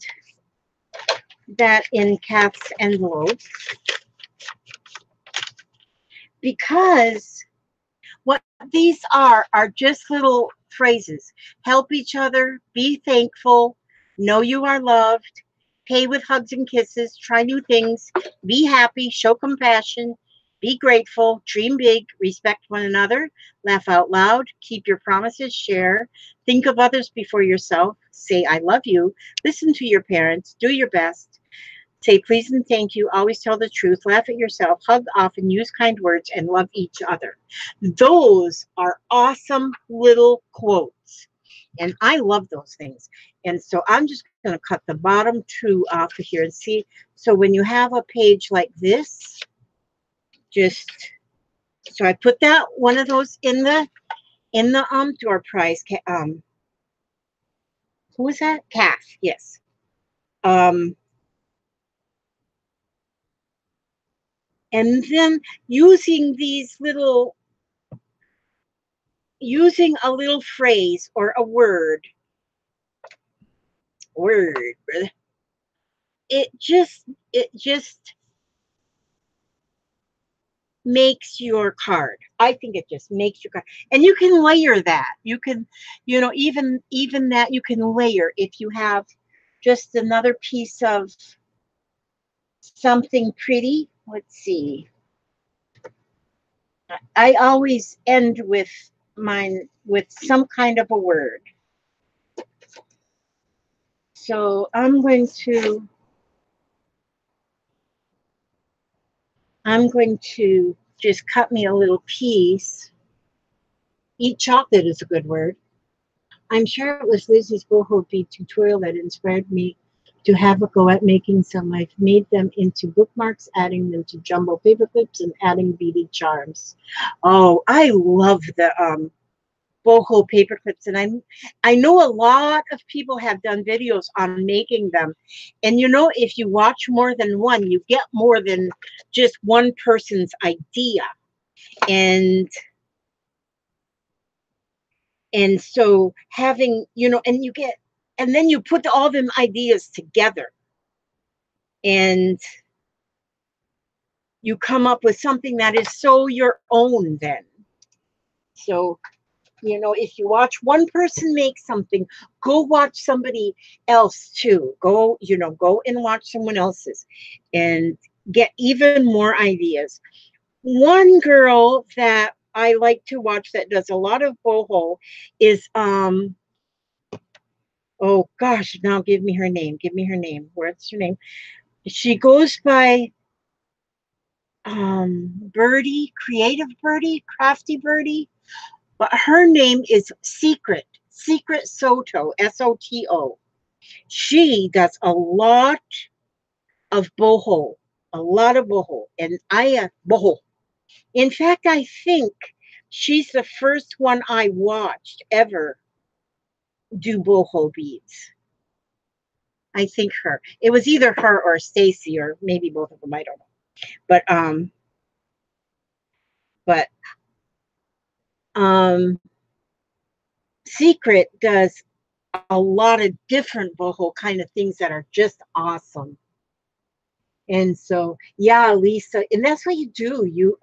that in Kath's envelope because what these are just little phrases. Help each other, be thankful, know you are loved, pay with hugs and kisses, try new things, be happy, show compassion, be grateful, dream big, respect one another, laugh out loud, keep your promises, share, think of others before yourself, say I love you, listen to your parents, do your best, say please and thank you, always tell the truth, laugh at yourself, hug often, use kind words, and love each other. Those are awesome little quotes. And I love those things. And so I'm just going to cut the bottom two off of here and see. So when you have a page like this, so I put that one of those in the door prize. Who was that? Kath, yes. And then using a little phrase or a word, it just makes your card. I think it just makes your card. And you can layer that. You can, even that you can layer if you have just another piece of something pretty. Let's see. I always end with mine with some kind of a word. So I'm going to I'm going to just cut me a little piece. Eat chocolate is a good word. I'm sure it was Lizzie's boho bead tutorial that inspired me to have a go at making some. I've made them into bookmarks, adding them to jumbo paper clips, and adding beaded charms. Oh, I love the boho paper clips, and I know a lot of people have done videos on making them. And you know, if you watch more than one, you get more than just one person's idea. And so having, you know, and you get, and then you put all them ideas together and you come up with something that is so your own then. So, you know, if you watch one person make something, go watch somebody else too. Go, you know, go and watch someone else's and get even more ideas. One girl that I like to watch that does a lot of boho is oh gosh, now give me her name. Give me her name. What's her name? She goes by Birdie, Creative Birdie, Crafty Birdie, but her name is Secret Soto, Soto. She does of boho, a lot of boho, and I boho. In fact, I think she's the first one I watched ever do boho beads. I think her. It was either her or Stacy, or maybe both of them. I don't know. But um, Secret does a lot of different boho kind of things that are just awesome. And so, yeah, Lisa, and that's what you do. You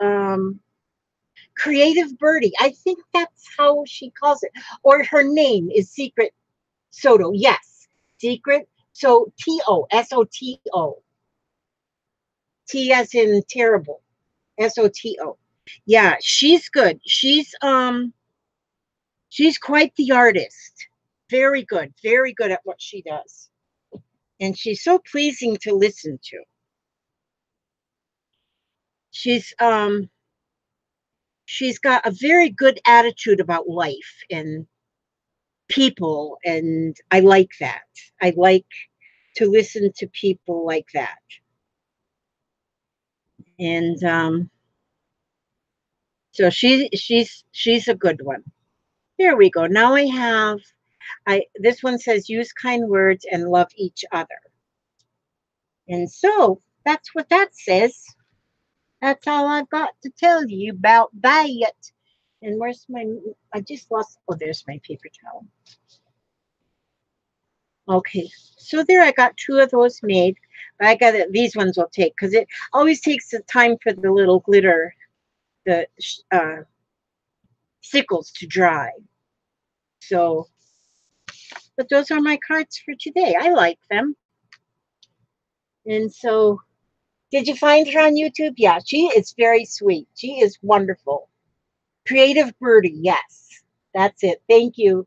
Creative Birdie. I think that's how she calls it. Or her name is Secret Soto. Yes. Secret Soto. Soto. T as in terrible. Soto. Yeah, she's good. She's quite the artist. Very good at what she does. And she's so pleasing to listen to. She's she's got a very good attitude about life and people, and I like that. I like to listen to people like that. And so she's a good one. There we go. Now I have I this one says use kind words and love each other. And so that's what that says. That's all I've got to tell you about that. And where's my, I just lost, oh, there's my paper towel. Okay, so there I got two of those made. But I got it, these ones will take, because it always takes the time for the little glitter, the sickles to dry. So, but those are my cards for today. I like them. And so, did you find her on YouTube? Yeah, she is very sweet. She is wonderful. Creative Birdie, yes. That's it. Thank you.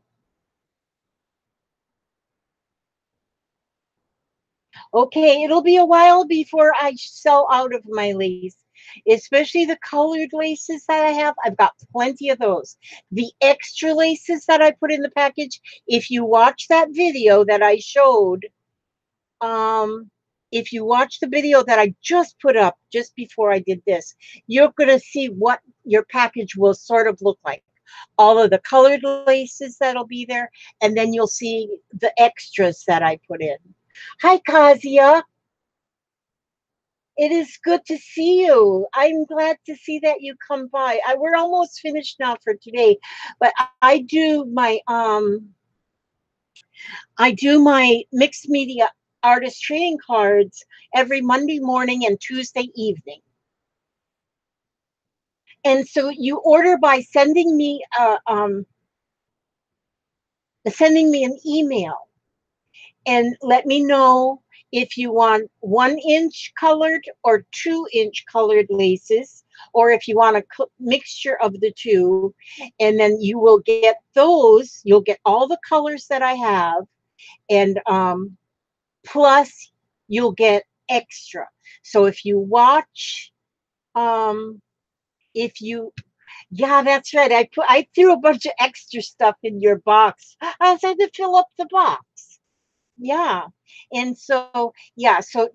Okay, it'll be a while before I sell out of my lace, especially the colored laces that I have. I've got plenty of those. The extra laces that I put in the package, if you watch that video that I showed, um, if you watch the video that I just put up just before I did this, you're going to see what your package will sort of look like. All of the colored laces that'll be there, and then you'll see the extras that I put in. Hi, Kazia. It is good to see you. I'm glad to see that you come by. We're almost finished now for today, but I do my mixed media artist trading cards every Monday morning and Tuesday evening. And so you order by sending me an email and let me know if you want 1-inch colored or 2-inch colored laces, or if you want a mixture of the two. And then you will get those, you'll get all the colors that I have, and plus you'll get extra. So if you watch if you, yeah, that's right. I threw a bunch of extra stuff in your box. I was had to fill up the box. Yeah. And so, yeah, so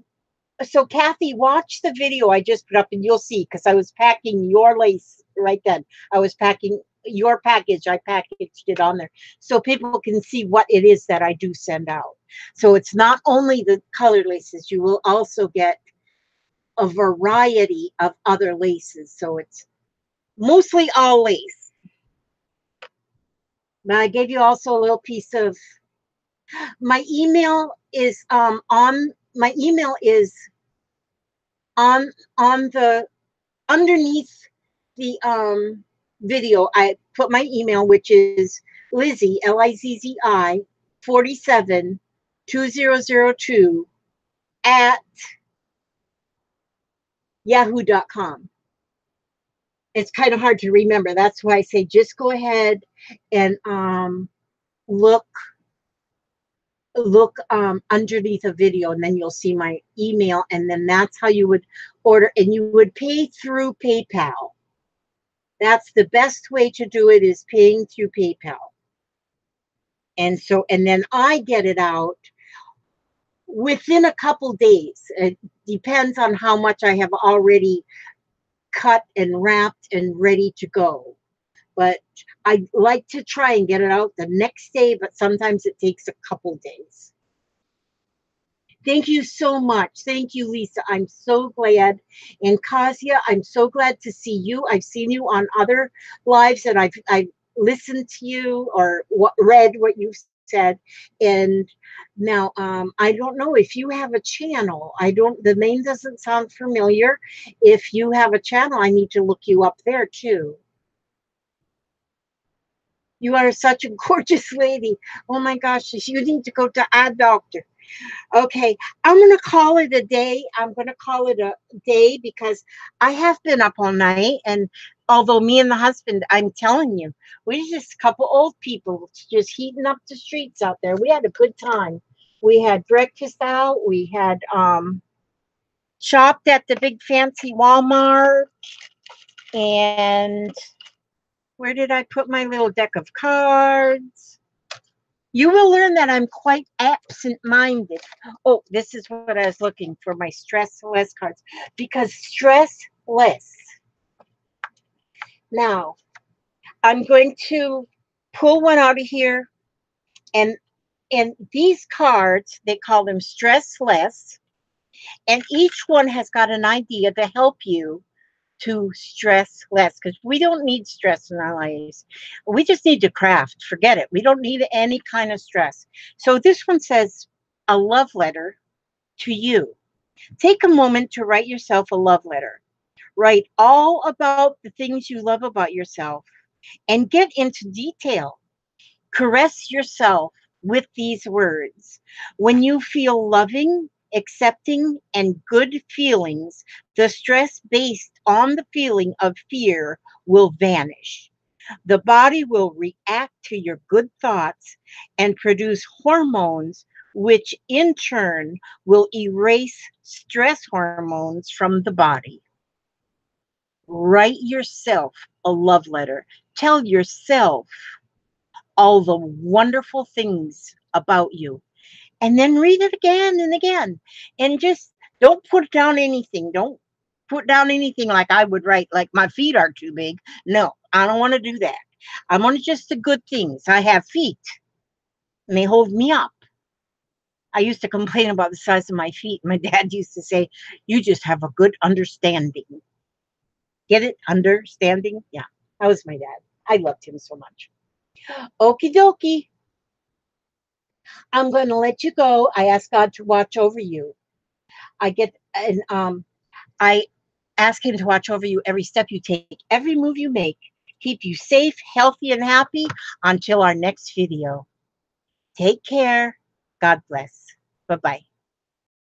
Kathy, watch the video I just put up and you'll see because I was packing your lace right then. I was packing your package. I packaged it on there so people can see what it is that I do send out. So it's not only the colored laces, you will also get a variety of other laces. So it's mostly all lace. Now I gave you also a little piece of my email is on my email is on the underneath the video. I put my email, which is Lizzie Lizzi 472002 at yahoo.com. It's kind of hard to remember. That's why I say just go ahead and look underneath a video and then you'll see my email, and then that's how you would order, and you would pay through PayPal. That's the best way to do it, is paying through PayPal. And so, and then I get it out within a couple days. It depends on how much I have already cut and wrapped and ready to go. But I like to try and get it out the next day, but sometimes it takes a couple days. Thank you so much. Thank you, Lisa. I'm so glad. And Kasia, I'm so glad to see you. I've seen you on other lives, and I've listened to you or read what you've said. And now I don't know if you have a channel. I don't. The name doesn't sound familiar. If you have a channel, I need to look you up there too. You are such a gorgeous lady. Oh my gosh, you need to go to a doctor. Okay, I'm going to call it a day. I'm going to call it a day because I have been up all night. And although me and the husband, I'm telling you, we're just a couple old people just heating up the streets out there. We had a good time. We had breakfast out. We had shopped at the big fancy Walmart. And where did I put my little deck of cards? You will learn that I'm quite absent-minded. Oh, this is what I was looking for, my stress less cards. Because stress less. Now, I'm going to pull one out of here. And these cards, they call them stress less. And each one has got an idea to help you to stress less, because we don't need stress in our lives. We just need to craft. Forget it. We don't need any kind of stress. So this one says, a love letter to you. Take a moment to write yourself a love letter. Write all about the things you love about yourself and get into detail. Caress yourself with these words. When you feel loving, accepting, and good feelings, the stress based on the feeling of fear will vanish. The body will react to your good thoughts and produce hormones, which in turn will erase stress hormones from the body. Write yourself a love letter. Tell yourself all the wonderful things about you, and then read it again and again, and just don't put down anything. Don't put down anything like I would write, like my feet are too big. No, I don't want to do that. I want just the good things. I have feet and they hold me up. I used to complain about the size of my feet. My dad used to say, you just have a good understanding. Get it? Understanding? Yeah, that was my dad. I loved him so much. Okie dokie. I'm going to let you go. I ask God to watch over you. I ask Him to watch over you every step you take, every move you make, keep you safe, healthy, and happy until our next video. Take care. God bless. Bye bye.